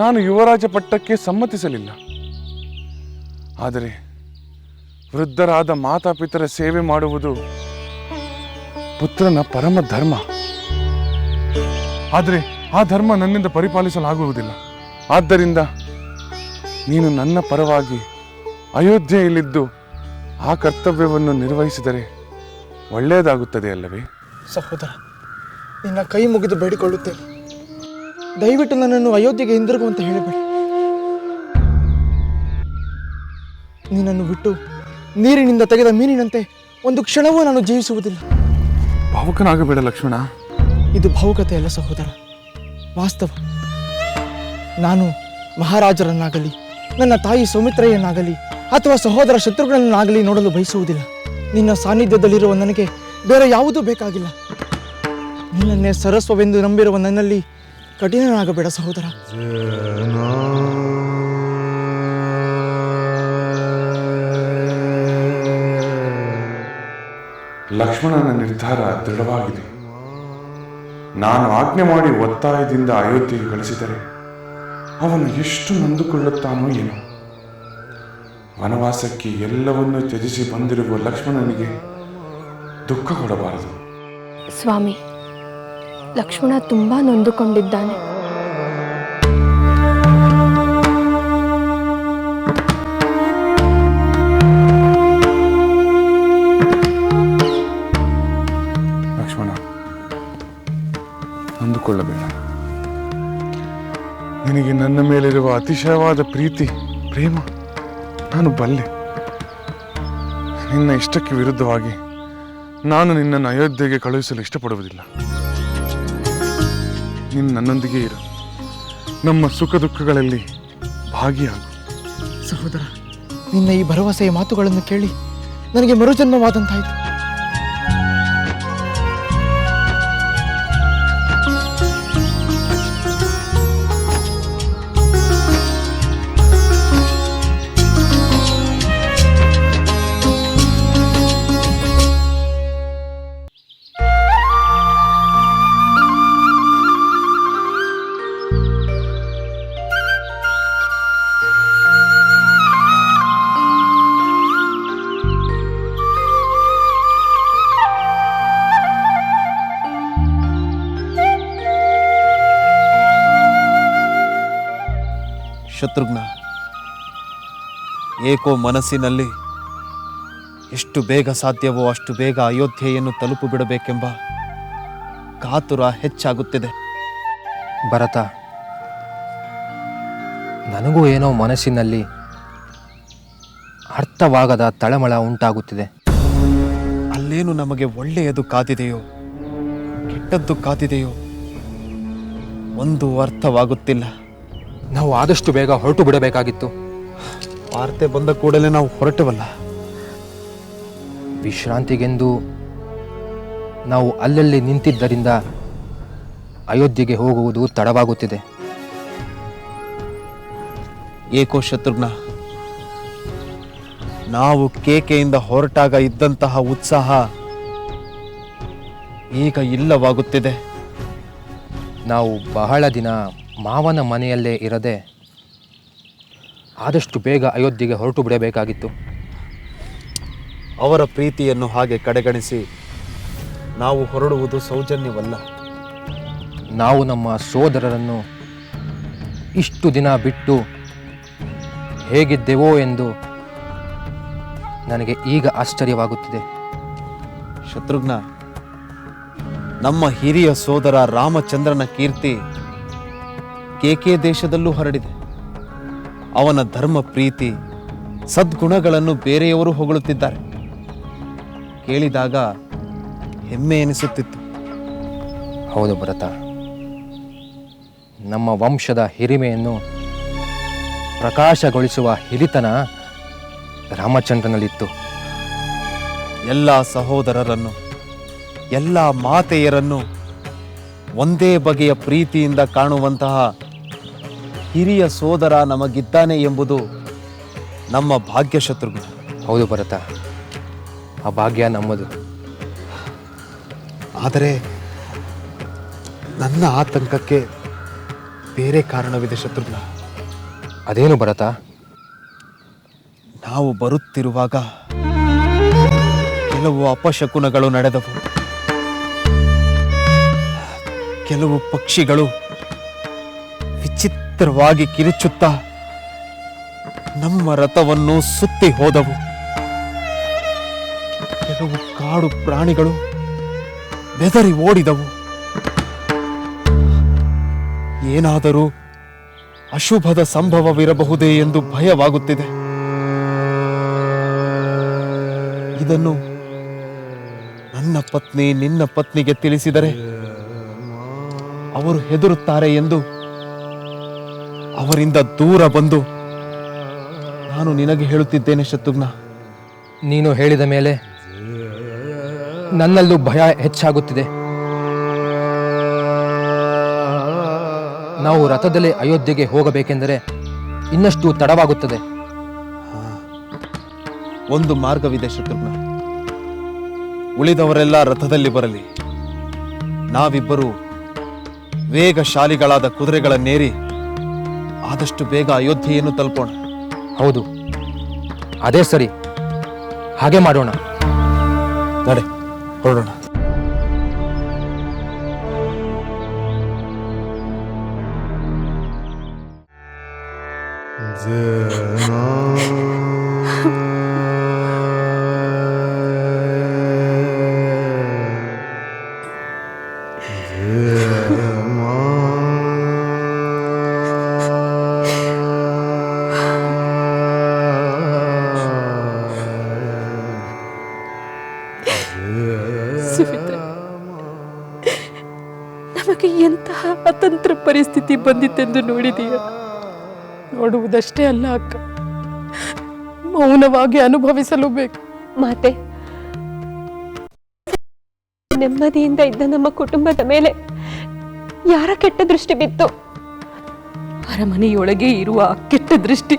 ನಾನು ಯುವರಾಜ ಪಟ್ಟಕ್ಕೆ ಸಮ್ಮತಿಸಲಿಲ್ಲ. ಆದರೆ ವೃದ್ಧರಾದ ಮಾತಾಪಿತರ ಸೇವೆ ಮಾಡುವುದು ಪುತ್ರನ ಪರಮ ಧರ್ಮ. ಆದರೆ ಆ ಧರ್ಮ ನನ್ನಿಂದ ಪರಿಪಾಲಿಸಲಾಗುವುದಿಲ್ಲ. ಆದ್ದರಿಂದ ನೀನು ನನ್ನ ಪರವಾಗಿ ಅಯೋಧ್ಯೆಯಲ್ಲಿದ್ದು ಆ ಕರ್ತವ್ಯವನ್ನು ನಿರ್ವಹಿಸಿದರೆ ಒಳ್ಳೆಯದಾಗುತ್ತದೆ ಅಲ್ಲವೇ?
ಸಹೋದರ, ನಿನ್ನ ಕೈ ಮುಗಿದು ಬೇಡಿಕೊಳ್ಳುತ್ತೇನೆ, ದಯವಿಟ್ಟು ನನ್ನನ್ನು ಅಯೋಧ್ಯೆಗೆ ಹಿಂದಿರುಗುವಂತೆ ಹೇಳಬೇಡಿ. ನಿನ್ನನ್ನು ಬಿಟ್ಟು ನೀರಿನಿಂದ ತೆಗೆದ ಮೀನಿನಂತೆ ಒಂದು ಕ್ಷಣವೂ ನಾನು ಜೀವಿಸುವುದಿಲ್ಲ.
ಭಾವುಕನಾಗಬೇಡ ಲಕ್ಷ್ಮಣ.
ಇದು ಭಾವುಕತೆ ಅಲ್ಲ ಸಹೋದರ, ವಾಸ್ತವ. ನಾನು ಮಹಾರಾಜರನ್ನಾಗಲಿ ನನ್ನ ತಾಯಿ ಸೌಮಿತ್ರೆಯನ್ನಾಗಲಿ ಅಥವಾ ಸಹೋದರ ಶತ್ರುಘ್ನನ್ನಾಗಲಿ ನೋಡಲು ಬಯಸುವುದಿಲ್ಲ. ನಿನ್ನ ಸಾನ್ನಿಧ್ಯದಲ್ಲಿರುವ ನನಗೆ ಬೇರೆ ಯಾವುದೂ ಬೇಕಾಗಿಲ್ಲ. ನಿನ್ನನ್ನೇ ಸರಸ್ವವೆಂದು ನಂಬಿರುವ ನನ್ನಲ್ಲಿ ಕಠಿಣನಾಗಬೇಡ ಸಹೋದರ.
ಲಕ್ಷ್ಮಣನ ನಿರ್ಧಾರ ದೃಢವಾಗಿದೆ. ನಾನು ಆಜ್ಞೆ ಮಾಡಿ ಒತ್ತಾಯದಿಂದ ಅಯೋಧ್ಯೆಗೆ ಕಳಿಸಿದರೆ ಅವನು ಎಷ್ಟು ನೊಂದುಕೊಳ್ಳುತ್ತಾನೋ ಏನೋ. ವನವಾಸಕ್ಕೆ ಎಲ್ಲವನ್ನೂ ತ್ಯಜಿಸಿ ಬಂದಿರುವ ಲಕ್ಷ್ಮಣನಿಗೆ ದುಃಖ ಕೊಡಬಾರದು.
ಸ್ವಾಮಿ, ಲಕ್ಷ್ಮಣ ತುಂಬಾ ನೊಂದುಕೊಂಡಿದ್ದಾನೆ.
ಅತಿಶಯವಾದ ಪ್ರೀತಿ ಪ್ರೇಮ ನಾನು ಬಲ್ಲೆ. ನಿನ್ನ ಇಷ್ಟಕ್ಕೆ ವಿರುದ್ಧವಾಗಿ ನಾನು ನಿನ್ನನ್ನು ಅಯೋಧ್ಯೆಗೆ ಕಳುಹಿಸಲು ಇಷ್ಟಪಡುವುದಿಲ್ಲ. ನೀನು ನನ್ನೊಂದಿಗೆ ಇರು, ನಮ್ಮ ಸುಖ ದುಃಖಗಳಲ್ಲಿ ಭಾಗಿಯಾಗು.
ಸಹೋದರ, ನಿನ್ನ ಈ ಭರವಸೆಯ ಮಾತುಗಳನ್ನು ಕೇಳಿ ನನಗೆ ಮರುಜನ್ಮವಾದಂತಾಯಿತು.
ಶತ್ರುಘ್ನ, ಏಕೋ ಮನಸ್ಸಿನಲ್ಲಿ ಎಷ್ಟು ಬೇಗ ಸಾಧ್ಯವೋ ಅಷ್ಟು ಬೇಗ ಅಯೋಧ್ಯೆಯನ್ನು ತಲುಪು ಬಿಡಬೇಕೆಂಬ ಕಾತುರ ಹೆಚ್ಚಾಗುತ್ತಿದೆ.
ಭರತ, ನನಗೂ ಏನೋ ಮನಸ್ಸಿನಲ್ಲಿ ಅರ್ಥವಾಗದ ತಳಮಳ ಉಂಟಾಗುತ್ತಿದೆ.
ಅಲ್ಲೇನು ನಮಗೆ ಒಳ್ಳೆಯದು ಕಾದಿದೆಯೋ ಕೆಟ್ಟದ್ದು ಕಾದಿದೆಯೋ ಒಂದು ಅರ್ಥವಾಗುತ್ತಿಲ್ಲ.
ನಾವು ಆದಷ್ಟು ಬೇಗ ಹೊರಟು ಬಿಡಬೇಕಾಗಿತ್ತು.
ವಾರ್ತೆ ಬಂದ ಕೂಡಲೇ ನಾವು ಹೊರಟವಲ್ಲ.
ವಿಶ್ರಾಂತಿಗೆಂದು ನಾವು ಅಲ್ಲಲ್ಲಿ ನಿಂತಿದ್ದರಿಂದ ಅಯೋಧ್ಯೆಗೆ ಹೋಗುವುದು ತಡವಾಗುತ್ತಿದೆ.
ಏಕೋ ಶತ್ರುಘ್ನ, ನಾವು ಕೇಕೆಯಿಂದ ಹೊರಟಾಗ ಇದ್ದಂತಹ ಉತ್ಸಾಹ ಈಗ ಇಲ್ಲವಾಗುತ್ತಿದೆ.
ನಾವು ಬಹಳ ದಿನ ಮಾವನ ಮನೆಯಲ್ಲೇ ಇರದೆ ಆದಷ್ಟು ಬೇಗ ಅಯೋಧ್ಯೆಗೆ ಹೊರಟು ಬಿಡಬೇಕಾಗಿತ್ತು.
ಅವರ ಪ್ರೀತಿಯನ್ನು ಹಾಗೆ ಕಡೆಗಣಿಸಿ ನಾವು ಹೊರಡುವುದು ಸೌಜನ್ಯವಲ್ಲ.
ನಾವು ನಮ್ಮ ಸೋದರರನ್ನು ಇಷ್ಟು ದಿನ ಬಿಟ್ಟು ಹೇಗಿದ್ದೆವೋ ಎಂದು ನನಗೆ ಈಗ ಆಶ್ಚರ್ಯವಾಗುತ್ತಿದೆ.
ಶತ್ರುಘ್ನ, ನಮ್ಮ ಹಿರಿಯ ಸೋದರ ರಾಮಚಂದ್ರನ ಕೀರ್ತಿ ಕೇಕೆ ದೇಶದಲ್ಲೂ ಹರಡಿದೆ. ಅವನ ಧರ್ಮ ಪ್ರೀತಿ ಸದ್ಗುಣಗಳನ್ನು ಬೇರೆಯವರು ಹೊಗಳುತ್ತಿದ್ದಾರೆ. ಕೇಳಿದಾಗ ಹೆಮ್ಮೆ ಎನಿಸುತ್ತಿತ್ತು.
ಹೌದು ಭರತ, ನಮ್ಮ ವಂಶದ ಹಿರಿಮೆಯನ್ನು ಪ್ರಕಾಶಗೊಳಿಸುವ ಹಿರಿತನ ರಾಮಚಂದ್ರನಲ್ಲಿತ್ತು.
ಎಲ್ಲ ಸಹೋದರರನ್ನು ಎಲ್ಲ ಮಾತೆಯರನ್ನು ಒಂದೇ ಬಗೆಯ ಪ್ರೀತಿಯಿಂದ ಕಾಣುವಂತಹ ಹಿರಿಯ ಸೋದರ ನಮಗಿದ್ದಾನೆ ಎಂಬುದು ನಮ್ಮ ಭಾಗ್ಯ ಶತ್ರುಘ್ನ.
ಹೌದು ಭರತ, ಆ ಭಾಗ್ಯ ನಮ್ಮದು.
ಆದರೆ ನನ್ನ ಆತಂಕಕ್ಕೆ ಬೇರೆ ಕಾರಣವಿದೆ ಶತ್ರುಘ್ನ.
ಅದೇನು ಭರತ?
ನಾವು ಬರುತ್ತಿರುವಾಗ ಕೆಲವು ಅಪಶಕುನಗಳು ನಡೆದವು. ಕೆಲವು ಪಕ್ಷಿಗಳು ವಿಚಿತ್ರವಾಗಿ ಕಿರುಚುತ್ತಾ ನಮ್ಮ ರಥವನ್ನು ಸುತ್ತಿ ಹೋದವು. ಕೆಲವು ಕಾಡು ಪ್ರಾಣಿಗಳು ಬೆದರಿ ಓಡಿದವು. ಏನಾದರೂ ಅಶುಭದ ಸಂಭವವಿರಬಹುದೇ ಎಂದು ಭಯವಾಗುತ್ತಿದೆ. ಇದನ್ನು ನನ್ನ ಪತ್ನಿ ನಿನ್ನ ಪತ್ನಿಗೆ ತಿಳಿಸಿದರೆ ಅವರು ಹೆದರುತ್ತಾರೆ ಎಂದು ಅವರಿಂದ ದೂರ ಬಂದು ನಾನು ನಿನಗೆ ಹೇಳುತ್ತಿದ್ದೇನೆ ಶತ್ರುಘ್ನ.
ನೀನು ಹೇಳಿದ ಮೇಲೆ ನನ್ನಲ್ಲೂ ಭಯ ಹೆಚ್ಚಾಗುತ್ತಿದೆ. ನಾವು ರಥದಲ್ಲಿ ಅಯೋಧ್ಯೆಗೆ ಹೋಗಬೇಕೆಂದರೆ ಇನ್ನಷ್ಟು ತಡವಾಗುತ್ತದೆ.
ಒಂದು ಮಾರ್ಗವಿದೆ ಶತ್ರುಘ್ನ. ಉಳಿದವರೆಲ್ಲ ರಥದಲ್ಲಿ ಬರಲಿ. ನಾವಿಬ್ಬರು ವೇಗಶಾಲಿಗಳಾದ ಕುದುರೆಗಳನ್ನೇರಿ ಆದಷ್ಟು ಬೇಗ ಅಯೋಧ್ಯೆಯನ್ನು ತಲುಪೋಣ.
ಹೌದು, ಅದೇ ಸರಿ. ಹಾಗೆ ಮಾಡೋಣ.
ನಡೆ, ಹೊರಡೋಣ.
ಪರಿಸ್ಥಿತಿ ಬಂದಿತ್ತೆಂದು ನೋಡಿದೀಯ?
ನೋಡುವುದಷ್ಟೇ ಅಲ್ಲ ಅಕ್ಕ, ಮೌನವಾಗಿ ಅನುಭವಿಸಲು ಬೇಕು.
ಮಾತೆ, ನೆಮ್ಮದಿಯಿಂದ ಇದ್ದ ನಮ್ಮ ಕುಟುಂಬದ ಮೇಲೆ ಯಾರ ಕೆಟ್ಟ ದೃಷ್ಟಿ ಬಿತ್ತು?
ಅರಮನೆಯೊಳಗೆ ಇರುವ ಆ ಕೆಟ್ಟ ದೃಷ್ಟಿ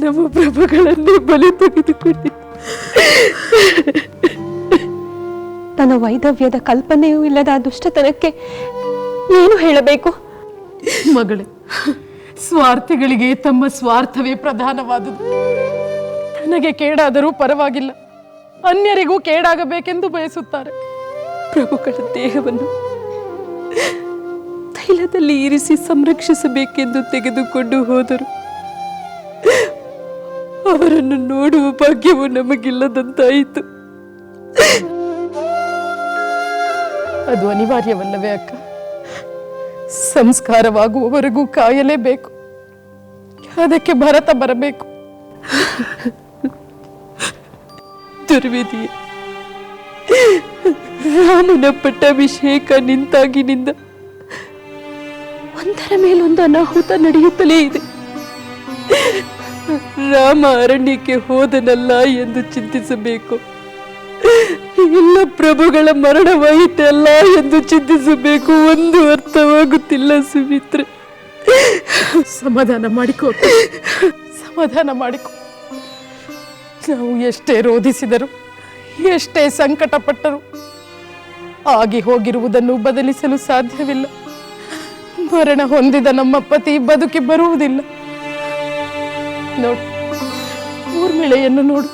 ನಮ್ಮ ಪ್ರಭುಗಳನ್ನೇ ಬಲಿ ತೆಗೆದುಕೊಂಡಿತ್ತು.
ತನ್ನ ವೈದವ್ಯದ ಕಲ್ಪನೆಯೂ ಇಲ್ಲದ ಆ ದುಷ್ಟತನಕ್ಕೆ ಏನು ಹೇಳಬೇಕು?
ಮಗಳೇ, ಸ್ವಾರ್ಥಿಗಳಿಗೆ ತಮ್ಮ ಸ್ವಾರ್ಥವೇ ಪ್ರಧಾನವಾದುದು. ತನಗೆ ಕೇಡಾದರೂ ಪರವಾಗಿಲ್ಲ, ಅನ್ಯರಿಗೂ ಕೇಡಾಗಬೇಕೆಂದು ಬಯಸುತ್ತಾರೆ.
ಪ್ರಭುಗಳ ದೇಹವನ್ನು ತೈಲದಲ್ಲಿ ಇರಿಸಿ ಸಂರಕ್ಷಿಸಬೇಕೆಂದು ತೆಗೆದುಕೊಂಡು ಹೋದರು. ಅವರನ್ನು ನೋಡುವ ಭಾಗ್ಯವು ನಮಗಿಲ್ಲದಂತಾಯಿತು.
ಅದು ಅನಿವಾರ್ಯವಲ್ಲವೇ ಅಕ್ಕ? ಸಂಸ್ಕಾರವಾಗುವವರೆಗೂ ಕಾಯಲೇಬೇಕು. ಅದಕ್ಕೆ ಭರತ ಬರಬೇಕು.
ದುರ್ವಿಧಿಯೇ, ರಾಮನ ಪಟ್ಟಾಭಿಷೇಕ ನಿಂತಾಗಿನಿಂದ ಒಂದರ ಮೇಲೊಂದು ಅನಾಹುತ ನಡೆಯುತ್ತಲೇ ಇದೆ. ರಾಮ ಅರಣ್ಯಕ್ಕೆ ಹೋದನಲ್ಲ ಎಂದು ಚಿಂತಿಸಬೇಕು, ಎಲ್ಲ ಪ್ರಭುಗಳ ಮರಣವಾಯಿತಲ್ಲ ಎಂದು ಚಿಂತಿಸಬೇಕು. ಒಂದು ಅರ್ಥವಾಗುತ್ತಿಲ್ಲ ಸುಮಿತ್ರೆ.
ಸಮಾಧಾನ ಮಾಡಿಕೋ, ಸಮಾಧಾನ ಮಾಡಿಕೋ. ನಾವು ಎಷ್ಟೇ ರೋಧಿಸಿದರು, ಎಷ್ಟೇ ಸಂಕಟ ಪಟ್ಟರು, ಆಗಿ ಹೋಗಿರುವುದನ್ನು ಬದಲಿಸಲು ಸಾಧ್ಯವಿಲ್ಲ. ಮರಣ ಹೊಂದಿದ ನಮ್ಮ ಪತಿ ಬದುಕಿ ಬರುವುದಿಲ್ಲ. ನೋಡು, ಊರ್ಮಿಳೆಯನ್ನು ನೋಡು,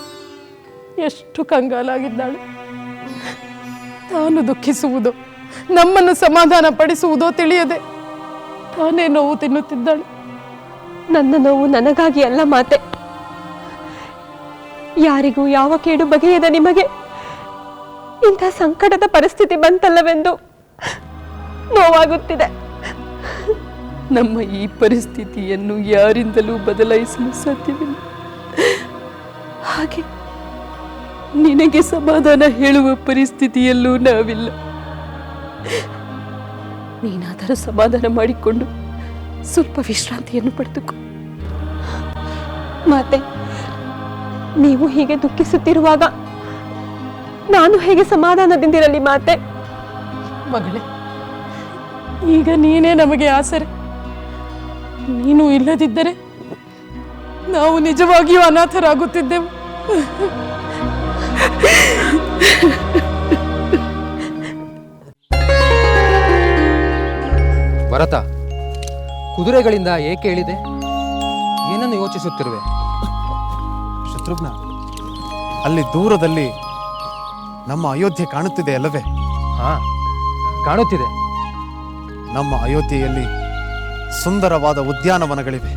ಎಷ್ಟು ಕಂಗಾಲಾಗಿದ್ದಾಳೆ. ತಾನು ದುಃಖಿಸುವುದೋ ನಮ್ಮನ್ನು ಸಮಾಧಾನ ಪಡಿಸುವುದೋ ತಿಳಿಯದೆ ತಾನೇ ನೋವು ತಿನ್ನುತ್ತಿದ್ದಾಳೆ.
ನನ್ನ ನೋವು ನನಗಾಗಿ ಅಲ್ಲ ಮಾತೆ, ಯಾರಿಗೂ ಯಾವ ಕೇಡು ಬಗೆಯದ ನಿಮಗೆ ಇಂಥ ಸಂಕಟದ ಪರಿಸ್ಥಿತಿ ಬಂತಲ್ಲವೆಂದು ನೋವಾಗುತ್ತಿದೆ.
ನಮ್ಮ ಈ ಪರಿಸ್ಥಿತಿಯನ್ನು ಯಾರಿಂದಲೂ ಬದಲಾಯಿಸಲು ಸಾಧ್ಯವಿಲ್ಲ. ಹಾಗೆ ನಿನಗೆ ಸಮಾಧಾನ ಹೇಳುವ ಪರಿಸ್ಥಿತಿಯಲ್ಲೂ ನಾವಿಲ್ಲ. ನೀನಾದರೂ ಸಮಾಧಾನ ಮಾಡಿಕೊಂಡು ಸ್ವಲ್ಪ ವಿಶ್ರಾಂತಿಯನ್ನು ಪಡೆದುಕೋ.
ಮಾತೆ, ನೀವು ಹೀಗೆ ದುಃಖಿಸುತ್ತಿರುವಾಗ ನಾನು ಹೇಗೆ ಸಮಾಧಾನದಿಂದಿರಲಿ ಮಾತೆ?
ಮಗಳೇ, ಈಗ ನೀನೇ ನಮಗೆ ಆಸರೆ. ನೀನು ಇಲ್ಲದಿದ್ದರೆ ನಾವು ನಿಜವಾಗಿಯೂ ಅನಾಥರಾಗುತ್ತಿದ್ದೆವು.
ಭರತ, ಕುದುರೆಗಳಿಂದ ಏಕೆ ಹೇಳಿದೆ? ಏನನ್ನು ಯೋಚಿಸುತ್ತಿರುವೆ?
ಶತ್ರುಘ್ನ, ಅಲ್ಲಿ ದೂರದಲ್ಲಿ ನಮ್ಮ ಅಯೋಧ್ಯೆ ಕಾಣುತ್ತಿದೆ ಅಲ್ಲವೇ?
ಹಾ, ಕಾಣುತ್ತಿದೆ.
ನಮ್ಮ ಅಯೋಧ್ಯೆಯಲ್ಲಿ ಸುಂದರವಾದ ಉದ್ಯಾನವನಗಳಿವೆ.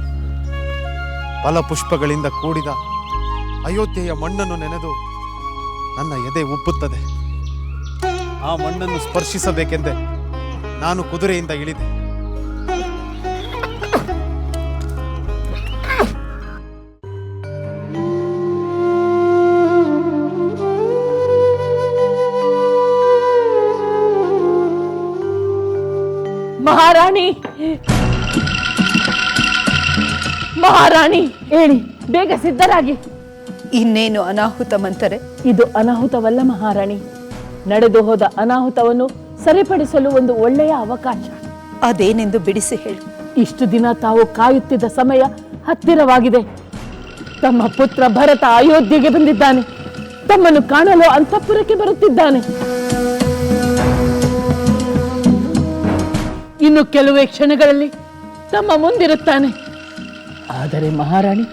ಫಲಪುಷ್ಪಗಳಿಂದ ಕೂಡಿದ ಅಯೋಧ್ಯೆಯ ಮಣ್ಣನ್ನು ನೆನೆದು ನನ್ನ ಎದೆ ಉಬ್ಬುತ್ತದೆ. ಆ ಮಣ್ಣನ್ನು ಸ್ಪರ್ಶಿಸಬೇಕೆಂದೇ ನಾನು ಕುದುರೆಯಿಂದ ಇಳಿದೆ.
ಮಹಾರಾಣಿ, ಮಹಾರಾಣಿ, ಹೇಳಿ, ಬೇಗ ಸಿದ್ಧರಾಗಿ.
ಇನ್ನೇನು ಅನಾಹುತ ಮಂತರೆ?
ಇದು ಅನಾಹುತವಲ್ಲ ಮಹಾರಾಣಿ, ನಡೆದು ಹೋದ ಅನಾಹುತವನ್ನು ಸರಿಪಡಿಸಲು ಒಂದು ಒಳ್ಳೆಯ ಅವಕಾಶ.
ಅದೇನೆಂದು ಬಿಡಿಸಿ ಹೇಳು.
ಇಷ್ಟು ದಿನ ತಾವು ಕಾಯುತ್ತಿದ್ದ ಸಮಯ ಹತ್ತಿರವಾಗಿದೆ. ತಮ್ಮ ಪುತ್ರ ಭರತ ಅಯೋಧ್ಯೆಗೆ ಬಂದಿದ್ದಾನೆ. ತಮ್ಮನ್ನು ಕಾಣಲು ಅಂತಃಪುರಕ್ಕೆ ಬರುತ್ತಿದ್ದಾನೆ. ಇನ್ನು ಕೆಲವೇ ಕ್ಷಣಗಳಲ್ಲಿ ತಮ್ಮ ಮುಂದಿರುತ್ತಾನೆ. ಆದರೆ ಮಹಾರಾಣಿ,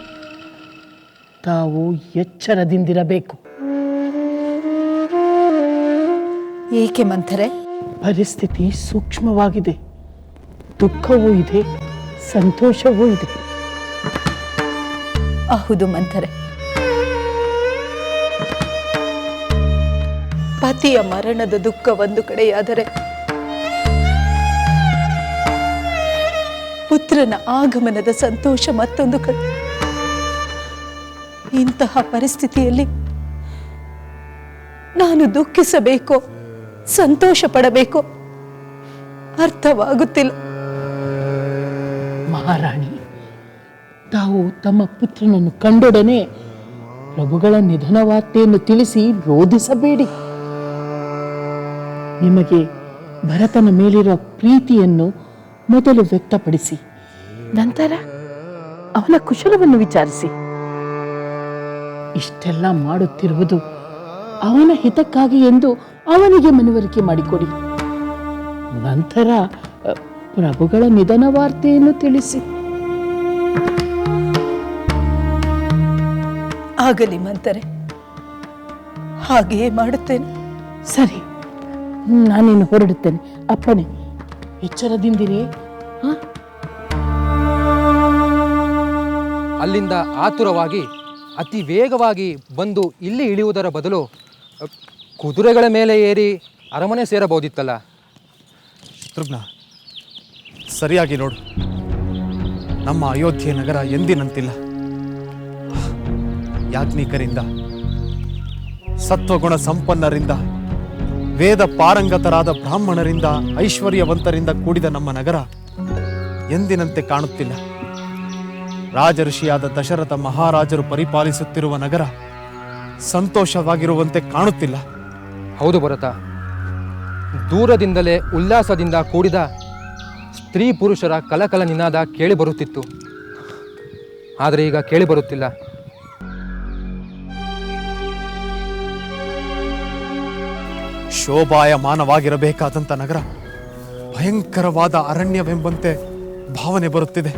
ತಾವು ಎಚ್ಚರದಿಂದಿರಬೇಕು.
ಏಕೆ ಮಂಥರೆ?
ಪರಿಸ್ಥಿತಿ ಸೂಕ್ಷ್ಮವಾಗಿದೆ. ದುಃಖವೂ ಇದೆ, ಸಂತೋಷವೂ ಇದೆ.
ಹೌದು ಮಂಥರೆ, ಪತಿಯ ಮರಣದ ದುಃಖ ಒಂದು ಕಡೆಯಾದರೆ ಪುತ್ರನ ಆಗಮನದ ಸಂತೋಷ ಮತ್ತೊಂದು ಕಡೆ. ಇಂತಹ ಪರಿಸ್ಥಿತಿಯಲ್ಲಿ ನಾನು ದುಃಖಿಸಬೇಕೋ ಸಂತೋಷ ಪಡಬೇಕೋ ಅರ್ಥವಾಗುತ್ತಿಲ್ಲ.
ಮಹಾರಾಣಿ, ತಾವು ತಮ್ಮ ಪುತ್ರನನ್ನು ಕಂಡೊಡನೆ ಪ್ರಭುಗಳ ನಿಧನ ವಾರ್ತೆಯನ್ನು ತಿಳಿಸಿ ರೋಧಿಸಬೇಡಿ. ನಿಮಗೆ ಭರತನ ಮೇಲಿರುವ ಪ್ರೀತಿಯನ್ನು ಮೊದಲು ವ್ಯಕ್ತಪಡಿಸಿ, ನಂತರ ಅವನ ಕುಶಲವನ್ನು ವಿಚಾರಿಸಿ. ಇಷ್ಟೆಲ್ಲ ಮಾಡುತ್ತಿರುವುದು ಅವನ ಹಿತಕ್ಕಾಗಿ ಎಂದು ಅವನಿಗೆ ಮನವರಿಕೆ ಮಾಡಿಕೊಡಿ. ನಂತರ ಪ್ರಭುಗಳ ನಿಧನ ವಾರ್ತೆಯನ್ನು ತಿಳಿಸಿ.
ಆಗಲಿ ಮಂತರೆ, ಹಾಗೆಯೇ ಮಾಡುತ್ತೇನೆ.
ಸರಿ, ನಾನಿನ್ನು ಹೊರಡುತ್ತೇನೆ. ಅಪ್ಪಣೆ, ಎಚ್ಚರದಿಂದಿರಿ.
ಅಲ್ಲಿಂದ ಆತುರವಾಗಿ ಅತಿ ವೇಗವಾಗಿ ಬಂದು ಇಲ್ಲಿ ಇಳಿಯುವುದರ ಬದಲು ಕುದುರೆಗಳ ಮೇಲೆ ಏರಿ ಅರಮನೆ ಸೇರಬಹುದಿತ್ತಲ್ಲ.
ಶತ್ರುಘ್ನ, ಸರಿಯಾಗಿ ನೋಡು, ನಮ್ಮ ಅಯೋಧ್ಯೆ ನಗರ ಎಂದಿನಂತಿಲ್ಲ. ಯಾಜ್ಞಿಕರಿಂದ, ಸತ್ವಗುಣ ಸಂಪನ್ನರಿಂದ, ವೇದ ಪಾರಂಗತರಾದ ಬ್ರಾಹ್ಮಣರಿಂದ, ಐಶ್ವರ್ಯವಂತರಿಂದ ಕೂಡಿದ ನಮ್ಮ ನಗರ ಎಂದಿನಂತೆ ಕಾಣುತ್ತಿಲ್ಲ. ರಾಜಋಷಿಯಾದ ದಶರಥ ಮಹಾರಾಜರು ಪರಿಪಾಲಿಸುತ್ತಿರುವ ನಗರ ಸಂತೋಷವಾಗಿರುವಂತೆ ಕಾಣುತ್ತಿಲ್ಲ.
ಹೌದು ಭರತ, ದೂರದಿಂದಲೇ ಉಲ್ಲಾಸದಿಂದ ಕೂಡಿದ ಸ್ತ್ರೀ ಪುರುಷರ ಕಲಕಲ ನಿನಾದ ಕೇಳಿಬರುತ್ತಿತ್ತು. ಆದರೆ ಈಗ ಕೇಳಿಬರುತ್ತಿಲ್ಲ.
ಶೋಭಾಯಮಾನವಾಗಿರಬೇಕಾದಂಥ ನಗರ ಭಯಂಕರವಾದ ಅರಣ್ಯವೆಂಬಂತೆ ಭಾವನೆ ಬರುತ್ತಿದೆ.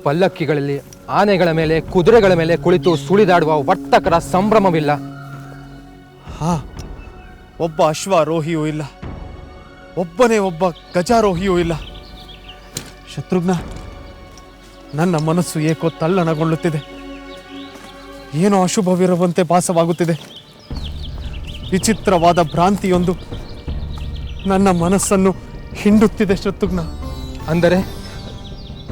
ಪಲ್ಲಕ್ಕಿಗಳಲ್ಲಿ ಆನೆಗಳ ಮೇಲೆ, ಕುದುರೆಗಳ ಮೇಲೆ ಕುಳಿತು ಸುಳಿದಾಡುವ ವರ್ತಕರ ಸಂಭ್ರಮವಿಲ್ಲ.
ಒಬ್ಬ ಅಶ್ವಾರೋಹಿಯೂ ಇಲ್ಲ, ಒಬ್ಬನೇ ಒಬ್ಬ ಗಜಾರೋಹಿಯೂ ಇಲ್ಲ. ಶತ್ರುಘ್ನ, ನನ್ನ ಮನಸ್ಸು ಏಕೋ ತಲ್ಲಣಗೊಳ್ಳುತ್ತಿದೆ. ಏನೋ ಅಶುಭವಿರುವಂತೆ ಭಾಸವಾಗುತ್ತಿದೆ. ವಿಚಿತ್ರವಾದ ಭ್ರಾಂತಿಯೊಂದು ನನ್ನ ಮನಸ್ಸನ್ನು ಹಿಂಡುತ್ತಿದೆ ಶತ್ರುಘ್ನ.
ಅಂದರೆ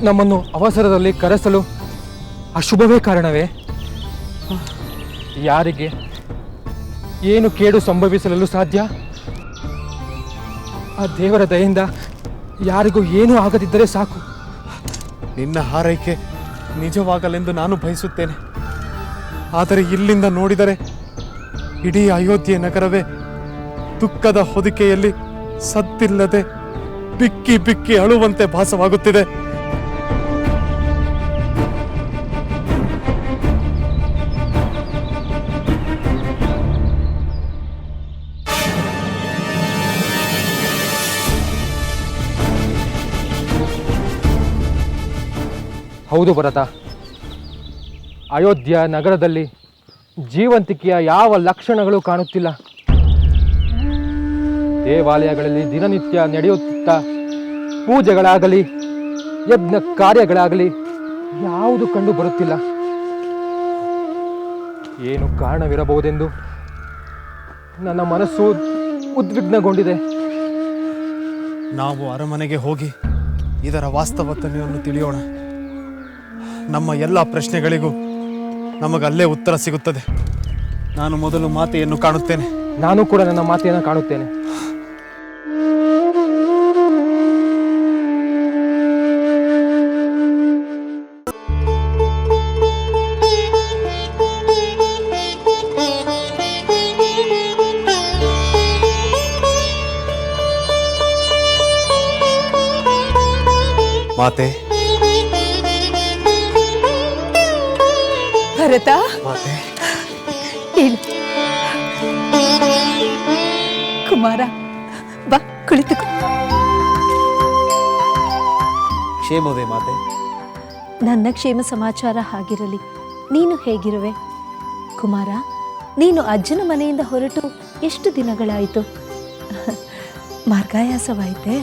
ನಮ್ಮನ್ನು ಅವಸರದಲ್ಲಿ ಕರೆಸಲು ಅಶುಭವೇ ಕಾರಣವೇ? ಯಾರಿಗೆ ಏನು ಕೇಡು ಸಂಭವಿಸಲು ಸಾಧ್ಯ? ಆ ದೇವರ ದಯೆಯಿಂದ ಯಾರಿಗೂ ಏನೂ ಆಗದಿದ್ದರೆ ಸಾಕು.
ನಿನ್ನ ಹಾರೈಕೆ ನಿಜವಾಗಲೆಂದು ನಾನು ಬಯಸುತ್ತೇನೆ. ಆದರೆ ಇಲ್ಲಿಂದ ನೋಡಿದರೆ ಇಡೀ ಅಯೋಧ್ಯೆ ನಗರವೇ ದುಃಖದ ಹೊದಿಕೆಯಲ್ಲಿ ಸದ್ದಿಲ್ಲದೆ ಬಿಕ್ಕಿ ಬಿಕ್ಕಿ ಅಳುವಂತೆ ಭಾಸವಾಗುತ್ತಿದೆ.
ಹೌದು ಭರತ, ಅಯೋಧ್ಯ ನಗರದಲ್ಲಿ ಜೀವಂತಿಕೆಯ ಯಾವ ಲಕ್ಷಣಗಳು ಕಾಣುತ್ತಿಲ್ಲ. ದೇವಾಲಯಗಳಲ್ಲಿ ದಿನನಿತ್ಯ ನಡೆಯುತ್ತಿದ್ದ ಪೂಜೆಗಳಾಗಲಿ ಯಜ್ಞ ಕಾರ್ಯಗಳಾಗಲಿ ಯಾವುದು ಕಂಡು ಬರುತ್ತಿಲ್ಲ. ಏನು ಕಾರಣವಿರಬಹುದೆಂದು ನನ್ನ ಮನಸ್ಸು ಉದ್ವಿಗ್ನಗೊಂಡಿದೆ.
ನಾವು ಅರಮನೆಗೆ ಹೋಗಿ ಇದರ ವಾಸ್ತವತೆಯನ್ನು ತಿಳಿಯೋಣ. ನಮ್ಮ ಎಲ್ಲ ಪ್ರಶ್ನೆಗಳಿಗೂ ನಮಗಲ್ಲೇ ಉತ್ತರ ಸಿಗುತ್ತದೆ. ನಾನು ಮೊದಲು ಮಾತೆಯನ್ನು ಕಾಣುತ್ತೇನೆ.
ನಾನು ಕೂಡ ನನ್ನ ಮಾತೆಯನ್ನು ಕಾಣುತ್ತೇನೆ.
ಮಾತೆ,
ಭರತ,
ಮಾತೆ,
ಹೇಳು. ಕುಮಾರ, ಬಾ ಕುಳಿತುಕೋ.
ಕ್ಷೇಮವೇ ಮಾತೆ?
ನನ್ನ ಕ್ಷೇಮ ಸಮಾಚಾರ ಹಾಗಿರಲಿ, ನೀನು ಹೇಗಿರುವೆ? ಕುಮಾರ, ನೀನು ಅಜ್ಜನ ಮನೆಯಿಂದ ಹೊರಟು ಎಷ್ಟು ದಿನಗಳಾಯಿತು? ಮಾರ್ಗಾಯಾಸವಾಯಿತೆ?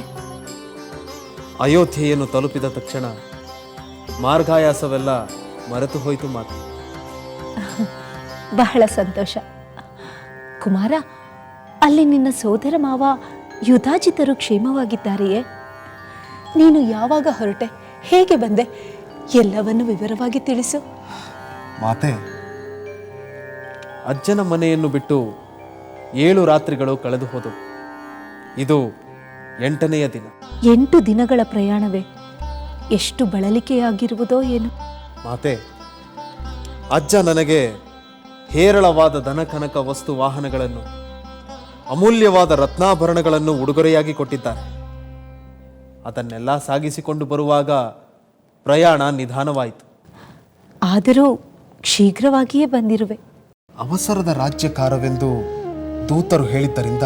ಅಯೋಧ್ಯೆಯನ್ನು ತಲುಪಿದ ತಕ್ಷಣ ಮಾರ್ಗಾಯಾಸವೆಲ್ಲ ಮರೆತು ಹೋಯಿತು ಮಾತೆ.
ಬಹಳ ಸಂತೋಷ. ಕುಮಾರ, ಅಲ್ಲಿ ನಿನ್ನ ಸೋದರ ಮಾವ ಯುಧಾಜಿತರು ಕ್ಷೇಮವಾಗಿದ್ದಾರೆಯೇ? ನೀನು ಯಾವಾಗ ಹೊರಟೆ, ಹೇಗೆ ಬಂದೆ, ಎಲ್ಲವನ್ನು ವಿವರವಾಗಿ ತಿಳಿಸು.
ಮಾತೆ, ಅಜ್ಜನ ಮನೆಯನ್ನು ಬಿಟ್ಟು 7 ರಾತ್ರಿಗಳು ಕಳೆದು ಹೋದವು. ಇದು 8ನೆಯ ದಿನ.
8 ದಿನಗಳ ಪ್ರಯಾಣವೇ ಎಷ್ಟು ಬಳಲಿಕೆಯಾಗಿರುವುದೋ ಏನು.
ಮಾತೆ, ಅಜ್ಜ ನನಗೆ ಹೇರಳವಾದ ದನಕನಕ ವಸ್ತು ವಾಹನಗಳನ್ನು, ಅಮೂಲ್ಯವಾದ ರತ್ನಾಭರಣಗಳನ್ನು ಉಡುಗೊರೆಯಾಗಿ ಕೊಟ್ಟಿದ್ದಾರೆ. ಅದನ್ನೆಲ್ಲ ಸಾಗಿಸಿಕೊಂಡು ಬರುವಾಗ ಪ್ರಯಾಣ ನಿಧಾನವಾಯಿತು.
ಆದರೂ ಶೀಘ್ರವಾಗಿಯೇ ಬಂದಿರುವೆ.
ಅವಸರದ ರಾಜ್ಯಕಾರವೆಂದು ದೂತರು ಹೇಳಿದ್ದರಿಂದ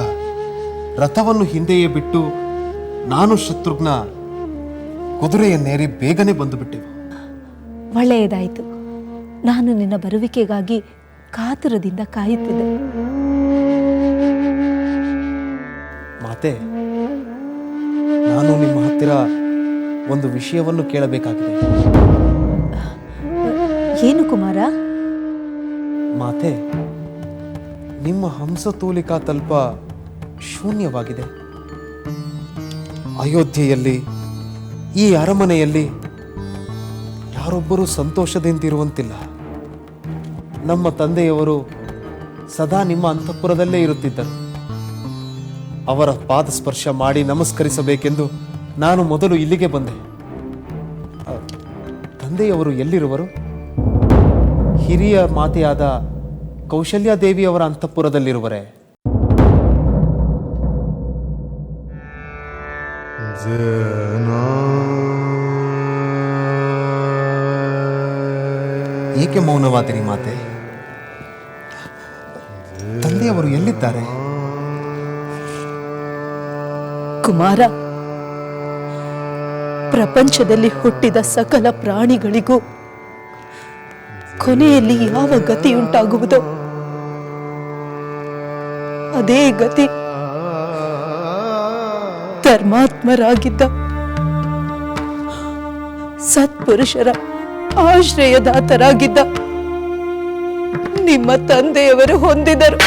ರಥವನ್ನು ಹಿಂದೆಯೇ ಬಿಟ್ಟು ನಾನು ಶತ್ರುಘ್ನ ಕುದುರೆಯನ್ನೇರಿ ಬೇಗನೆ ಬಂದು ಬಿಟ್ಟೆವು.
ಒಳ್ಳೆಯದಾಯಿತು. ನಾನು ನಿನ್ನ ಬರುವಿಕೆಗಾಗಿ ಕಾತುರದಿಂದ ಕಾಯುತ್ತಿದ್ದೆ.
ಮಾತೆ, ನಾನು ನಿಮ್ಮ ಹತ್ತಿರ ಒಂದು ವಿಷಯವನ್ನು ಕೇಳಬೇಕಾಗಿದೆ.
ಏನು ಕುಮಾರ?
ಮಾತೆ, ನಿಮ್ಮ ಹಂಸತೂಲಿಕಾ ತಲ್ಪ ಶೂನ್ಯವಾಗಿದೆ. ಅಯೋಧ್ಯೆಯಲ್ಲಿ ಈ ಅರಮನೆಯಲ್ಲಿ ಯಾರೊಬ್ಬರೂ ಸಂತೋಷದಿಂದಿರುವಂತಿಲ್ಲ. ನಮ್ಮ ತಂದೆಯವರು ಸದಾ ನಿಮ್ಮ ಅಂತಃಪುರದಲ್ಲೇ ಇರುತ್ತಿದ್ದರು. ಅವರ ಪಾದ ಸ್ಪರ್ಶ ಮಾಡಿ ನಮಸ್ಕರಿಸಬೇಕೆಂದು ನಾನು ಮೊದಲು ಇಲ್ಲಿಗೆ ಬಂದೆ. ತಂದೆಯವರು ಎಲ್ಲಿರುವರು? ಹಿರಿಯ ಮಾತೆಯಾದ ಕೌಶಲ್ಯಾದೇವಿಯವರ ಅಂತಃಪುರದಲ್ಲಿರುವರೆ? ಏಕೆ ಮೌನವಾದಿರಿ ಮಾತೆ? ತಂದೆಯವರು ಎಲ್ಲಿದ್ದಾರೆ?
ಕುಮಾರ, ಪ್ರಪಂಚದಲ್ಲಿ ಹುಟ್ಟಿದ ಸಕಲ ಪ್ರಾಣಿಗಳಿಗೂ ಕೊನೆಯಲ್ಲಿ ಯಾವ ಗತಿಯುಂಟಾಗುವುದೋ ಅದೇ ಗತಿ ಧರ್ಮಾತ್ಮರಾಗಿದ್ದ ಸತ್ಪುರುಷರ ಆಶ್ರಯದಾತರಾಗಿದ್ದ ನಿಮ್ಮ ತಂದೆಯವರು ಹೊಂದಿದರು.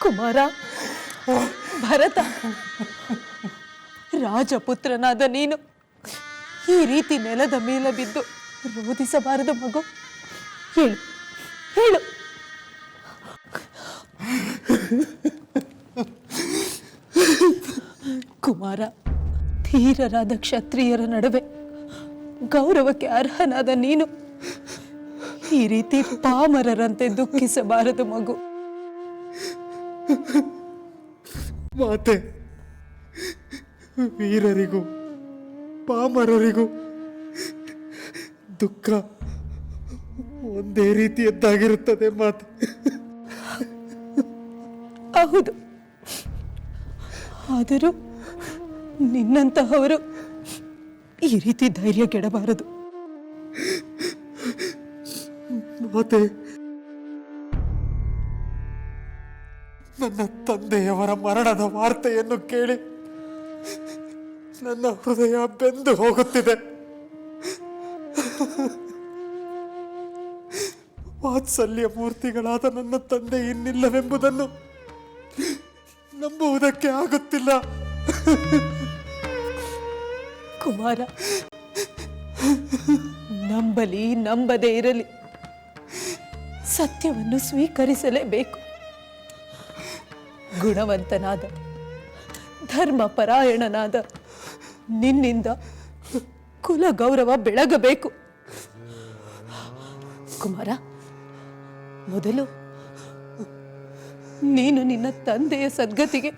ಕುಮಾರ, ಭರತ, ರಾಜಪುತ್ರನಾದ ನೀನು ಈ ರೀತಿ ನೆಲದ ಮೇಲೆ ಬಿದ್ದು ರೋಧಿಸಬಾರದು ಮಗು. ಹೇಳು ಹೇಳು. ಕುಮಾರ, ಧೀರರಾದ ಕ್ಷತ್ರಿಯರ ನಡುವೆ ಗೌರವಕ್ಕೆ ಅರ್ಹನಾದ ನೀನು ಈ ರೀತಿ ಪಾಮರರಂತೆ ದುಃಖಿಸಬಾರದು ಮಗು.
ಮಾತೆ, ವೀರರಿಗೂ ಪಾಮರರಿಗೂ ದುಃಖ ಒಂದೇ ರೀತಿಯದ್ದಾಗಿರುತ್ತದೆ ಮಾತೆ.
ಹೌದು, ಆದರೂ ನಿನ್ನಂತಹವರು ಈ ರೀತಿ ಧೈರ್ಯ ಕೆಡಬಾರದು.
ಮಾತೆ, ನನ್ನ ತಂದೆಯವರ ಮರಣದ ವಾರ್ತೆಯನ್ನು ಕೇಳಿ ನನ್ನ ಹೃದಯ ಬೆಂದು ಹೋಗುತ್ತಿದೆ. ವಾತ್ಸಲ್ಯ ಮೂರ್ತಿಗಳಾದ ನನ್ನ ತಂದೆ ಇನ್ನಿಲ್ಲವೆಂಬುದನ್ನು ನಂಬುವುದಕ್ಕೆ ಆಗುತ್ತಿಲ್ಲ.
ಕುಮಾರ, ನಂಬಲಿ ನಂಬದೇ ಇರಲಿ, ಸತ್ಯವನ್ನು ಸ್ವೀಕರಿಸಲೇಬೇಕು. ಗುಣವಂತನಾದ ಧರ್ಮಪರಾಯಣನಾದ ನಿನ್ನಿಂದ ಕುಲ ಗೌರವ ಬೆಳಗಬೇಕು. ಕುಮಾರ, ಮೊದಲು ನೀನು ನಿನ್ನ ತಂದೆಯ ಸದ್ಗತಿಗೆ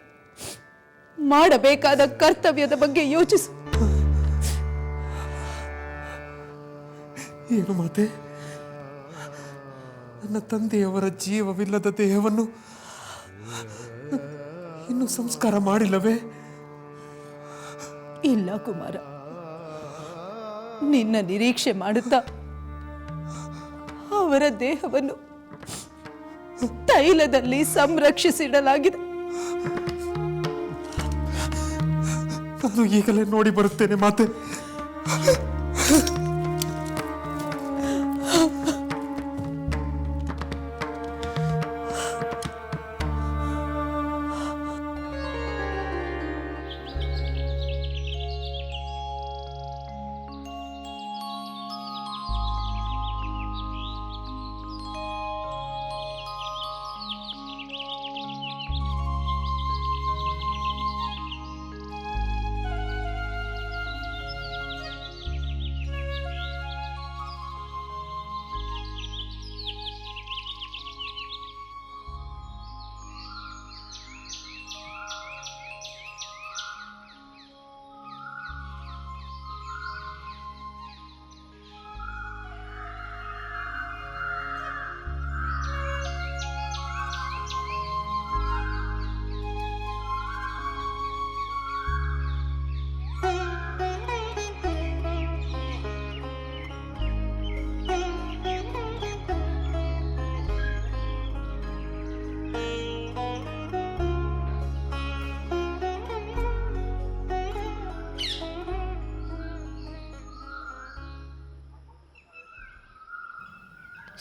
ಮಾಡಬೇಕಾದ ಕರ್ತವ್ಯದ ಬಗ್ಗೆ ಯೋಚಿಸು.
ಏನು ಮಾತೆ? ನನ್ನ ತಂದೆಯವರ ಜೀವವಿಲ್ಲದ ದೇಹವನ್ನು ಇನ್ನು ಸಂಸ್ಕಾರ ಮಾಡಿಲ್ಲವೇ?
ಇಲ್ಲ ಕುಮಾರ, ನಿನ್ನ ನಿರೀಕ್ಷೆ ಮಾಡುತ್ತಾ ಅವರ ದೇಹವನ್ನು ತೈಲದಲ್ಲಿ ಸಂರಕ್ಷಿಸಿಡಲಾಗಿದೆ.
ನಾನು ಈಗಲೇ ನೋಡಿ ಬರುತ್ತೇನೆ ಮಾತೆ.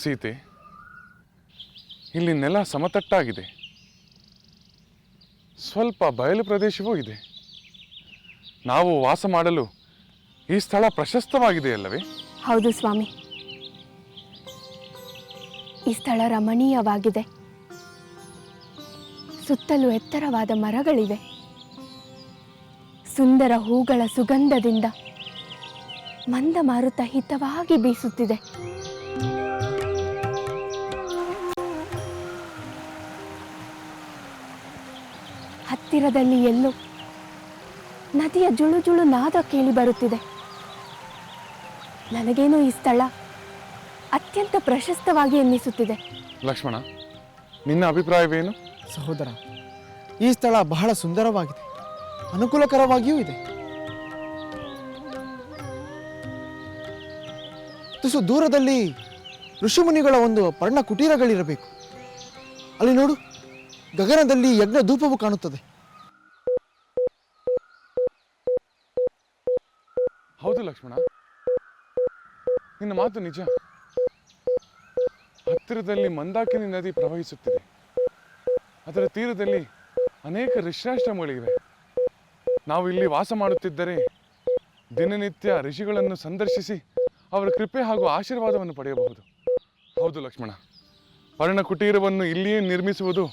ಸೀತೆ, ಇಲ್ಲಿ ನೆಲ ಸಮತಟ್ಟಾಗಿದೆ, ಸ್ವಲ್ಪ ಬಯಲು ಪ್ರದೇಶವೂ ಇದೆ. ನಾವು ವಾಸ ಮಾಡಲು ಈ ಸ್ಥಳ ಪ್ರಶಸ್ತವಾಗಿದೆಯಲ್ಲವೇ?
ಹೌದು ಸ್ವಾಮಿ, ಈ ಸ್ಥಳ ರಮಣೀಯವಾಗಿದೆ. ಸುತ್ತಲೂ ಎತ್ತರವಾದ ಮರಗಳಿವೆ. ಸುಂದರ ಹೂಗಳ ಸುಗಂಧದಿಂದ ಮಂದ ಮಾರುತ ಹಿತವಾಗಿ ಬೀಸುತ್ತಿದೆ. ಹತ್ತಿರದಲ್ಲಿ ಎಲ್ಲೋ ನದಿಯ ಜುಳುಜುಳು ನಾದ ಕೇಳಿ ಬರುತ್ತಿದೆ. ನನಗೇನೋ ಈ ಸ್ಥಳ ಅತ್ಯಂತ ಪ್ರಶಸ್ತವಾಗಿ ಎನ್ನಿಸುತ್ತಿದೆ.
ಲಕ್ಷ್ಮಣ, ನಿನ್ನ ಅಭಿಪ್ರಾಯವೇನು?
ಸಹೋದರ, ಈ ಸ್ಥಳ ಬಹಳ ಸುಂದರವಾಗಿದೆ, ಅನುಕೂಲಕರವಾಗಿಯೂ ಇದೆ. ತುಸು ದೂರದಲ್ಲಿ ಋಷಿಮುನಿಗಳ ಒಂದು ಪರ್ಣ ಕುಟೀರಗಳಿರಬೇಕು. ಅಲ್ಲಿ ನೋಡು, ಗಗನದಲ್ಲಿ ಯಜ್ಞ ಧೂಪವು ಕಾಣುತ್ತದೆ.
ಹೌದು ಲಕ್ಷ್ಮಣ, ನಿನ್ನ ಮಾತು ನಿಜ. ಹತ್ತಿರದಲ್ಲಿ ಮಂದಾಕಿನಿ ನದಿ ಪ್ರವಹಿಸುತ್ತಿದೆ. ಅದರ ತೀರದಲ್ಲಿ ಅನೇಕ ಋಷ್ಯಾಶ್ರಮಗಳಿವೆ. ನಾವು ಇಲ್ಲಿ ವಾಸ ಮಾಡುತ್ತಿದ್ದರೆ ದಿನನಿತ್ಯ ಋಷಿಗಳನ್ನು ಸಂದರ್ಶಿಸಿ ಅವರ ಕೃಪೆ ಹಾಗೂ ಆಶೀರ್ವಾದವನ್ನು ಪಡೆಯಬಹುದು. ಹೌದು ಲಕ್ಷ್ಮಣ, ಪರ್ಣ ಕುಟೀರವನ್ನು ಇಲ್ಲಿಯೇ ನಿರ್ಮಿಸುವುದು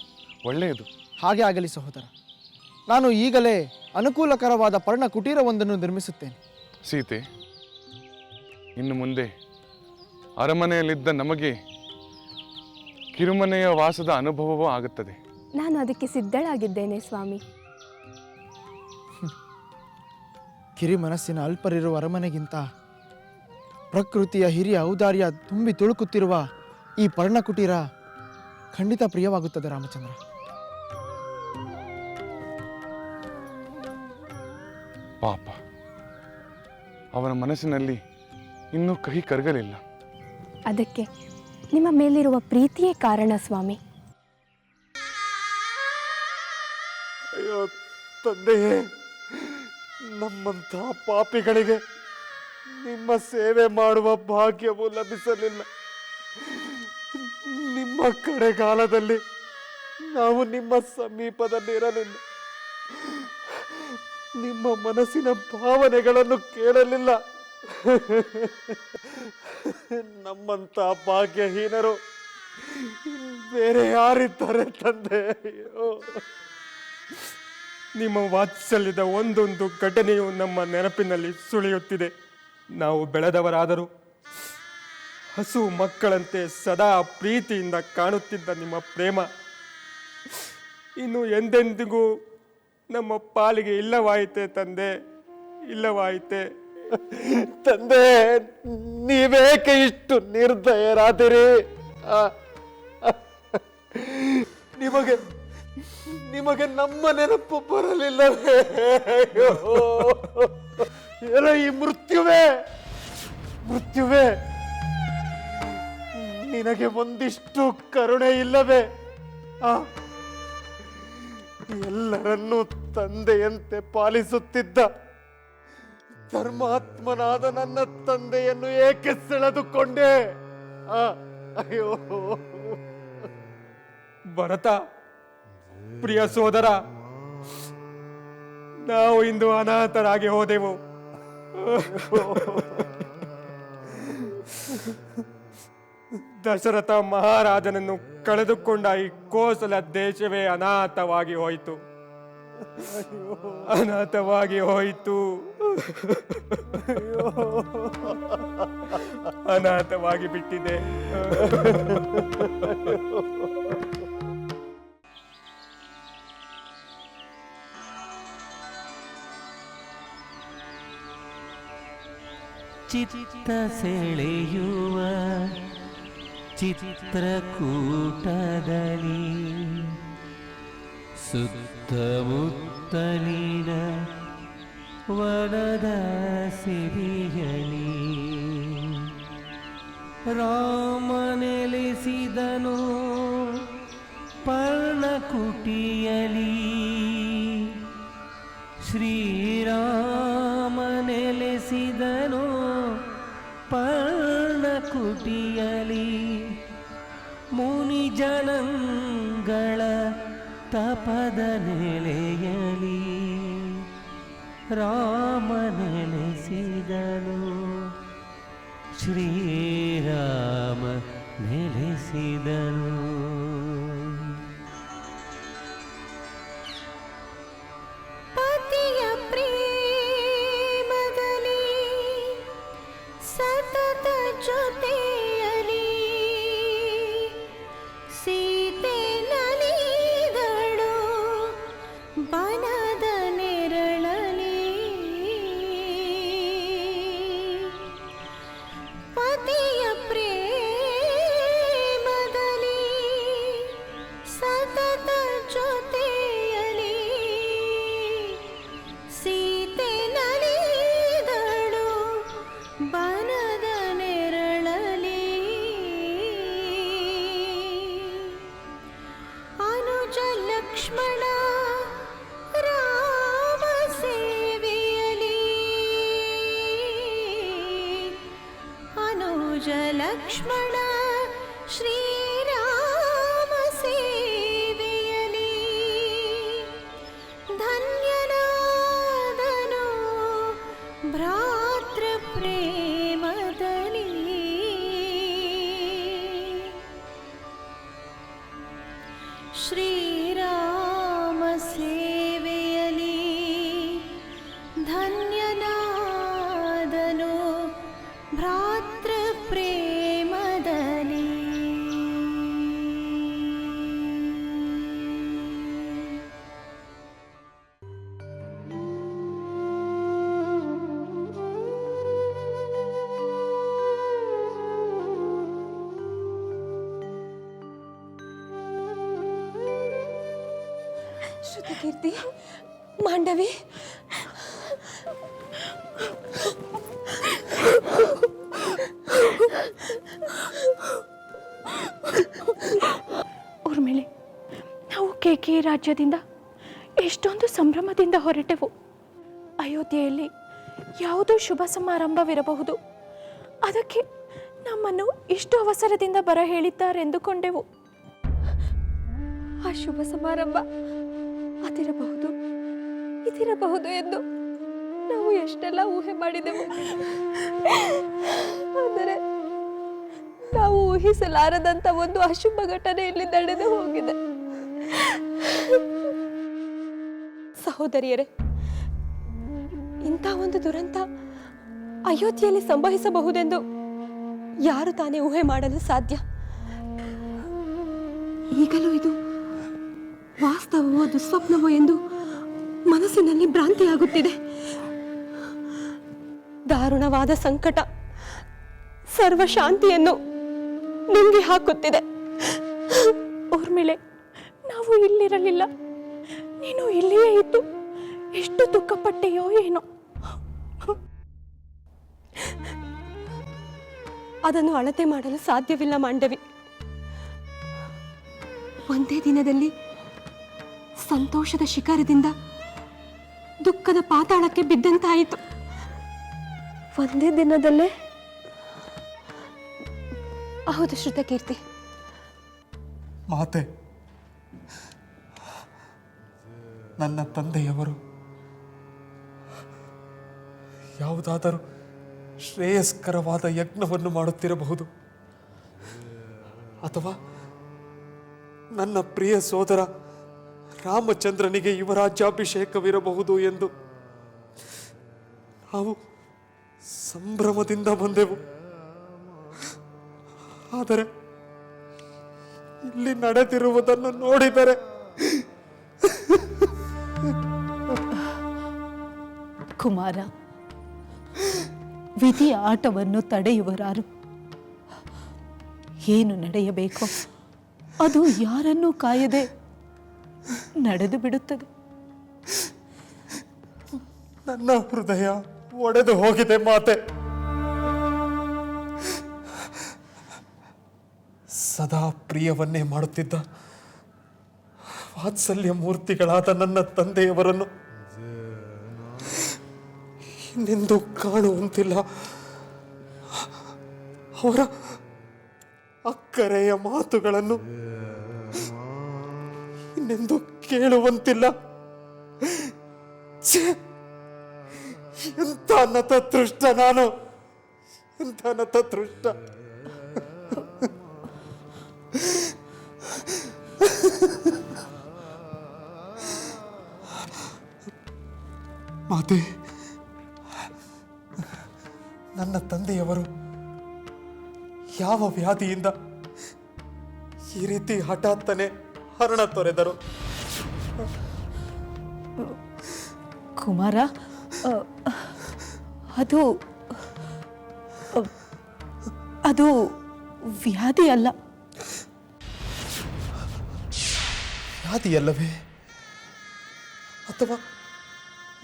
ಒಳ್ಳೆಯದು.
ಹಾಗೆ ಆಗಲಿ ಸಹೋದರ. ನಾನು ಈಗಲೇ ಅನುಕೂಲಕರವಾದ ಪರ್ಣ ಕುಟೀರವೊಂದನ್ನು ನಿರ್ಮಿಸುತ್ತೇನೆ.
ಸೀತೆ, ಇನ್ನು ಮುಂದೆ ಅರಮನೆಯಲ್ಲಿದ್ದ ನಮಗೆ ಕಿರುಮನೆಯ ವಾಸದ ಅನುಭವವೂ ಆಗುತ್ತದೆ.
ನಾನು ಅದಕ್ಕೆ ಸಿದ್ಧಳಾಗಿದ್ದೇನೆ ಸ್ವಾಮಿ.
ಕಿರಿ ಮನಸ್ಸಿನ ಅಲ್ಪರಿರುವ ಅರಮನೆಗಿಂತ ಪ್ರಕೃತಿಯ ಹಿರಿಯ ಔದಾರ್ಯ ತುಂಬಿ ತುಳುಕುತ್ತಿರುವ ಈ ಪರ್ಣಕುಟೀರ ಖಂಡಿತ ಪ್ರಿಯವಾಗುತ್ತದೆ ರಾಮಚಂದ್ರ.
ಪಾಪ, ಅವನ ಮನಸ್ಸಿನಲ್ಲಿ ಇನ್ನೂ ಕಹಿ ಕರಗಲಿಲ್ಲ.
ಅದಕ್ಕೆ ನಿಮ್ಮ ಮೇಲಿರುವ ಪ್ರೀತಿಯೇ ಕಾರಣ ಸ್ವಾಮಿ.
ಅಯ್ಯೋ ತಂದೆಯೇ, ನಮ್ಮಂಥ ಪಾಪಿಗಳಿಗೆ ನಿಮ್ಮ ಸೇವೆ ಮಾಡುವ ಭಾಗ್ಯವು ಲಭಿಸಲಿಲ್ಲ. ನಿಮ್ಮ ಕಡೆಗಾಲದಲ್ಲಿ ನಾವು ನಿಮ್ಮ ಸಮೀಪದಲ್ಲಿರಲಿಲ್ಲ. ನಿಮ್ಮ ಮನಸ್ಸಿನ ಭಾವನೆಗಳನ್ನು ಕೇಳಲಿಲ್ಲ. ನಮ್ಮಂಥ ಭಾಗ್ಯಹೀನರು ಬೇರೆ ಯಾರಿದ್ದಾರೆ ತಂದೆ? ಅಯ್ಯೋ, ನಿಮ್ಮ ವಾತ್ಸಲ್ಯದ ಒಂದೊಂದು ಘಟನೆಯು ನಮ್ಮ ನೆನಪಿನಲ್ಲಿ ಸುಳಿಯುತ್ತಿದೆ. ನಾವು ಬೆಳೆದವರಾದರೂ ಹಸು ಮಕ್ಕಳಂತೆ ಸದಾ ಪ್ರೀತಿಯಿಂದ ಕಾಣುತ್ತಿದ್ದ ನಿಮ್ಮ ಪ್ರೇಮ ಇನ್ನು ಎಂದೆಂದಿಗೂ ನಮ್ಮ ಪಾಲಿಗೆ ಇಲ್ಲವಾಯಿತೆ ತಂದೆ, ಇಲ್ಲವಾಯಿತೆ. ತಂದೆ, ನೀವೇಕೆ ಇಷ್ಟು ನಿರ್ದಯರಾದಿರಿ? ನಿಮಗೆ ನಿಮಗೆ ನಮ್ಮ ನೆನಪು ಬರಲಿಲ್ಲವೇ? ಎಲ್ಲ ಈ ಮೃತ್ಯುವೇ, ಮೃತ್ಯುವೇ, ನಿನಗೆ ಒಂದಿಷ್ಟು ಕರುಣೆ ಇಲ್ಲವೇ? ಎಲ್ಲರನ್ನೂ ತಂದೆಯಂತೆ ಪಾಲಿಸುತ್ತಿದ್ದ ಧರ್ಮಾತ್ಮನಾದ ನನ್ನ ತಂದೆಯನ್ನು ಏಕೆ ಸೆಳೆದುಕೊಂಡೆ? ಅಯ್ಯೋ ಭರತ, ಪ್ರಿಯ ಸೋದರ, ನಾವು ಇಂದು ಅನಾಥರಾಗಿ ಹೋದೆವು. ದಶರಥ ಮಹಾರಾಜನನ್ನು ಕಳೆದುಕೊಂಡ ಈ ಕೋಸಲ ದೇಶವೇ ಅನಾಥವಾಗಿ ಹೋಯಿತು, ಅನಾಥವಾಗಿ ಹೋಯಿತು, ಅನಾಥವಾಗಿ ಬಿಟ್ಟಿದೆ.
ಚಿತ್ತ ಸೆಳೆಯುವ ಚಿತ್ರಕೂಟದಲ್ಲಿ ಸುತ್ತಮುತ್ತಲಿನ ವನದ ಸಿರಿಯಲಿ ರಾಮ ನೆಲೆಸಿದನು ಪರ್ಣಕುಟಿಯಲಿ, ಶ್ರೀರಾಮ ನೆಲೆಸಿದನು ಪರ್ಣಕುಟಿಯಲಿ. ಜನನಂಗಳ ತಪದ ನೆಲೆಯಲಿ ರಾಮ ನೆಲೆಸಿದನು ಶ್ರೀರಾಮ ನೆಲೆಸಿದನು.
ಪತಿಯ ಪ್ರೇಮದಲ್ಲಿ ಸತತ ಜೊತೆಯಲಿ ಸೀತೆ ನಲಿದಳು ಬನದ ನೆರಳಲಿ. ಪತಿಯ ಪ್ರೇಮದಲ್ಲಿ ಸತತ ಜೊತೆಯಲಿ ಸೀತೆ ನಲಿದಳು ಬನದ ನೆರಳಲಿ. ಅನುಜ ಲಕ್ಷ್ಮಣ ರಾಮ ಸೇವೆಯಲಿ ಅನುಜ ಲಕ್ಷ್ಮಣ ಶ್ರೀರಾಮ ಸೇವೆಯಲಿ ಧನ್ಯನಾದನು ಭ್ರಾತೃ ಪ್ರೇಮದಲ್ಲಿ. ಶ್ರೀರಾಮ ಸೇವೆಯಲಿ ಧನ್ಯನಾದನು ಭ್ರಾತೃ ಪ್ರೇಮದಲ್ಲಿ.
ಶ್ರುತಕೀರ್ತಿ, ಮಾಂಡವಿ,
ಊರ್ಮಿಳೆ, ನಾವು ಕೇಕೆ ರಾಜ್ಯದಿಂದ ಎಷ್ಟೊಂದು ಸಂಭ್ರಮದಿಂದ ಹೊರಟೆವು. ಅಯೋಧ್ಯೆಯಲ್ಲಿ ಯಾವುದೋ ಶುಭ ಸಮಾರಂಭವಿರಬಹುದು, ಅದಕ್ಕೆ ನಮ್ಮನ್ನು ಇಷ್ಟು ಅವಸರದಿಂದ ಬರ ಹೇಳಿದ್ದಾರೆಂದುಕೊಂಡೆವು.
ಆ ಶುಭ ಸಮಾರಂಭ ಅದಿರಬಹುದು ಇದಿರಬಹುದು ಎಂದು ನಾವು ಎಷ್ಟೆಲ್ಲ ಊಹೆ ಮಾಡಿದೆವು. ಆದರೆ ನಾವು ಊಹಿಸಲಾರದಂತ ಒಂದು ಅಶುಭ ಘಟನೆ ಇಲ್ಲಿ ನಡೆದು ಹೋಗಿದೆ. ಸಹೋದರಿಯರೇ, ಇಂಥ ಒಂದು ದುರಂತ ಅಯೋಧ್ಯೆಯಲ್ಲಿ ಸಂಭವಿಸಬಹುದೆಂದು ಯಾರು ತಾನೇ ಊಹೆ ಮಾಡಲು ಸಾಧ್ಯ? ಈಗಲೂ ಇದು ವಾಸ್ತವವೋ ದುಸ್ವಪ್ನವೋ ಎಂದು ಮನಸ್ಸಿನಲ್ಲಿ ಭ್ರಾಂತಿಯಾಗುತ್ತಿದೆ. ದಾರುಣವಾದ ಸಂಕಟ ಸರ್ವ ಶಾಂತಿಯನ್ನು ನುಂಗಿ ಹಾಕುತ್ತಿದೆ.
ಊರ್ಮಿಳೆ, ನಾವು ಇಲ್ಲಿರಲಿಲ್ಲ, ನೀನು ಇಲ್ಲಿಯೇ ಇದ್ದು ಎಷ್ಟು ದುಃಖಪಟ್ಟೆಯೋ ಏನೋ.
ಅದನ್ನು ಅಳತೆ ಮಾಡಲು ಸಾಧ್ಯವಿಲ್ಲ ಮಾಂಡವಿ. ಒಂದೇ ದಿನದಲ್ಲಿ ಸಂತೋಷದ ಶಿಖರದಿಂದ ದುಃಖದ ಪಾತಾಳಕ್ಕೆ ಬಿದ್ದಂತಾಯಿತು. ಒಂದೇ ದಿನದಲ್ಲೇ. ಹೌದು ಶ್ರುತಕೀರ್ತಿ.
ಮಾತೆ, ನನ್ನ ತಂದೆಯವರು ಯಾವುದಾದರೂ ಶ್ರೇಯಸ್ಕರವಾದ ಯಜ್ಞವನ್ನು ಮಾಡುತ್ತಿರಬಹುದು, ಅಥವಾ ನನ್ನ ಪ್ರಿಯ ಸೋದರ ರಾಮಚಂದ್ರನಿಗೆ ಯುವರಾಜ್ಯಾಭಿಷೇಕವಿರಬಹುದು ಎಂದು ನಾವು ಸಂಭ್ರಮದಿಂದ ಬಂದೆವು. ಆದರೆ ಇಲ್ಲಿ ನಡೆದಿರುವುದನ್ನು ನೋಡಿದರೆ
ಕುಮಾರ, ವಿಧಿಯ ಆಟವನ್ನು ತಡೆಯುವರಾರು? ಏನು ನಡೆಯಬೇಕೋ ಅದು ಯಾರನ್ನೂ ಕಾಯದೆ ನಡೆದು ಬಿಡುತ್ತದೆ.
ನನ್ನ ಹೃದಯ ಒಡೆದು ಹೋಗಿದೆ ಮಾತೆ. ಸದಾ ಪ್ರಿಯವನ್ನೇ ಮಾಡುತ್ತಿದ್ದ ವಾತ್ಸಲ್ಯ ಮೂರ್ತಿಗಳಾದ ನನ್ನ ತಂದೆಯವರನ್ನು ಇನ್ನೆಂದೂ ಕಾಣುವಂತಿಲ್ಲ. ಅವರ ಅಕ್ಕರೆಯ ಮಾತುಗಳನ್ನು ಇನ್ನೆಂದು ಕೇಳುವಂತಿಲ್ಲ. ಛೆ! ಎಂಥ ನತದೃಷ್ಟ ನಾನು, ಎಂಥ ನತದೃಷ್ಟ. ಮಾತೆ, ನನ್ನ ತಂದೆಯವರು ಯಾವ ವ್ಯಾಧಿಯಿಂದ ಈ ರೀತಿ ಹಠಾತ್ತನೆ ಹರಣ ತೊರೆದರು?
ಕುಮಾರ, ಅದು ಅದು ವ್ಯಾಧಿ ಅಲ್ಲ.
ವ್ಯಾಧಿಯಲ್ಲವೇ ಅಥವಾ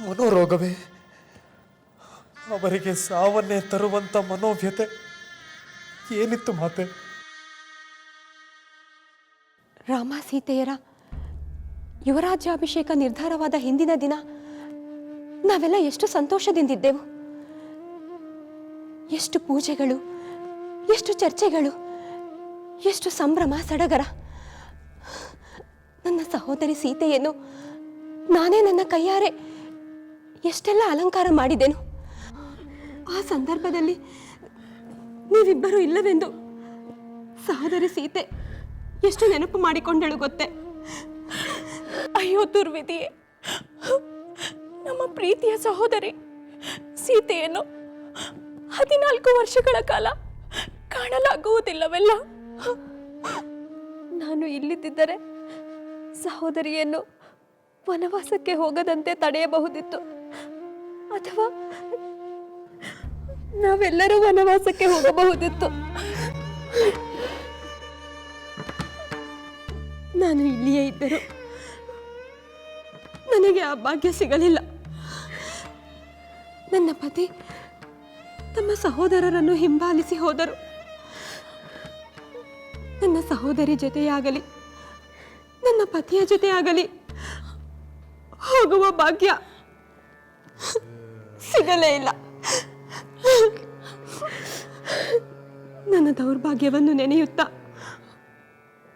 ಮನೋರೋಗವೇ? ಅವರಿಗೆ ಸಾವನ್ನೇ ತರುವಂತ ಮನೋವ್ಯತೆ ಏನಿತ್ತು ಮಾತೆ?
ರಾಮ ಸೀತೆಯರ ಯುವರಾಜ್ಯಾಭಿಷೇಕ ನಿರ್ಧಾರವಾದ ಹಿಂದಿನ ದಿನ ನಾವೆಲ್ಲ ಎಷ್ಟು ಸಂತೋಷದಿಂದಿದ್ದೆವು. ಎಷ್ಟು ಪೂಜೆಗಳು, ಎಷ್ಟು ಚರ್ಚೆಗಳು, ಎಷ್ಟು ಸಂಭ್ರಮ ಸಡಗರ. ನನ್ನ ಸಹೋದರಿ ಸೀತೆಯನ್ನು ನಾನೇ ನನ್ನ ಕೈಯಾರೆ ಎಷ್ಟೆಲ್ಲ ಅಲಂಕಾರ ಮಾಡಿದೆನು. ಆ ಸಂದರ್ಭದಲ್ಲಿ ನೀವಿಬ್ಬರು ಇಲ್ಲವೆಂದು ಸಹೋದರಿ ಸೀತೆ ಎಷ್ಟು ನೆನಪು ಮಾಡಿಕೊಂಡಳು ಗೊತ್ತೇ?
ಅಯ್ಯೋ ದುರ್ವಿಧಿಯೇ, ನಮ್ಮ ಪ್ರೀತಿಯ ಸಹೋದರಿ ಸೀತೆಯನ್ನು 14 ವರ್ಷಗಳ ಕಾಲ ಕಾಣಲಾಗುವುದಿಲ್ಲವೆಲ್ಲ. ನಾನು ಇಲ್ಲಿದ್ದರೆ ಸಹೋದರಿಯನ್ನು ವನವಾಸಕ್ಕೆ ಹೋಗದಂತೆ ತಡೆಯಬಹುದಿತ್ತು, ಅಥವಾ ನಾವೆಲ್ಲರೂ ವನವಾಸಕ್ಕೆ ಹೋಗಬಹುದಿತ್ತು.
ನಾನು ಇಲ್ಲಿಯೇ ಇದ್ದರು ನನಗೆ ಆ ಭಾಗ್ಯ ಸಿಗಲಿಲ್ಲ. ನನ್ನ ಪತಿ ತಮ್ಮ ಸಹೋದರರನ್ನು ಹಿಂಬಾಲಿಸಿ ಹೋದರು. ನನ್ನ ಸಹೋದರಿ ಜೊತೆಯಾಗಲಿ ನನ್ನ ಪತಿಯ ಜೊತೆಯಾಗಲಿ ಹೋಗುವ ಭಾಗ್ಯ ಸಿಗಲೇ ಇಲ್ಲ. ನನ್ನ ದೌರ್ಭಾಗ್ಯವನ್ನು ನೆನೆಯುತ್ತಾ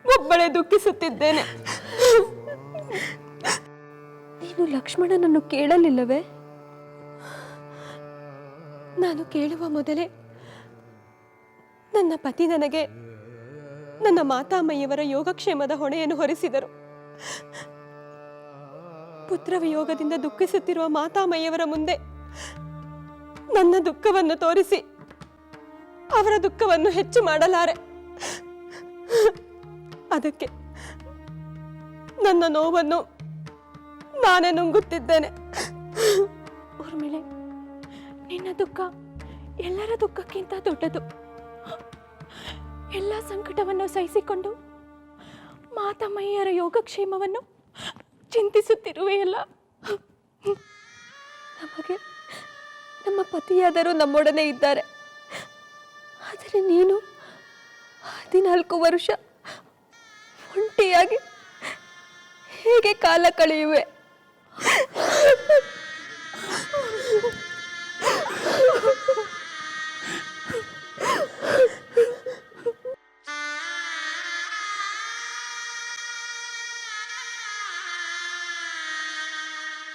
ಒಬ್ಬಳೇ ದುಃಖಿಸುತ್ತಿದ್ದೇನೆ.
ನೀನು ಲಕ್ಷ್ಮಣನನ್ನು ಕೇಳಲಿಲ್ಲವೇ?
ನಾನು ಕೇಳುವ ಮೊದಲೇ ನನ್ನ ಪತಿ ನನಗೆ ನನ್ನ ಮಾತಾಮಯ್ಯವರ ಯೋಗಕ್ಷೇಮದ ಹೊಣೆಯನ್ನು ಹೊರಿಸಿದರು. ಪುತ್ರ ವಿಯೋಗದಿಂದ ದುಃಖಿಸುತ್ತಿರುವ ಮಾತಾಮಯ್ಯವರ ಮುಂದೆ ನನ್ನ ದುಃಖವನ್ನು ತೋರಿಸಿ ಅವರ ದುಃಖವನ್ನು ಹೆಚ್ಚು ಮಾಡಲಾರೆ. ಅದಕ್ಕೆ ನನ್ನ ನೋವನ್ನು ನಾನೇ ನುಂಗುತ್ತಿದ್ದೇನೆ.
ಊರ್ಮಿಳೆ, ನಿನ್ನ ದುಃಖ ಎಲ್ಲರ ದುಃಖಕ್ಕಿಂತ ದೊಡ್ಡದು. ಎಲ್ಲ ಸಂಕಟವನ್ನು ಸಹಿಸಿಕೊಂಡು ಮಾತಾಮಯ್ಯರ ಯೋಗಕ್ಷೇಮವನ್ನು ಚಿಂತಿಸುತ್ತಿರುವೆಯಲ್ಲ. ನಮಗೆ ನಮ್ಮ ಪತಿಯಾದರೂ ನಮ್ಮೊಡನೆ ಇದ್ದಾರೆ, ಆದರೆ ನೀನು 14 ವರ್ಷ ಒಂಟಿಯಾಗಿ ಹೇಗೆ ಕಾಲ ಕಳೆಯುವೆ?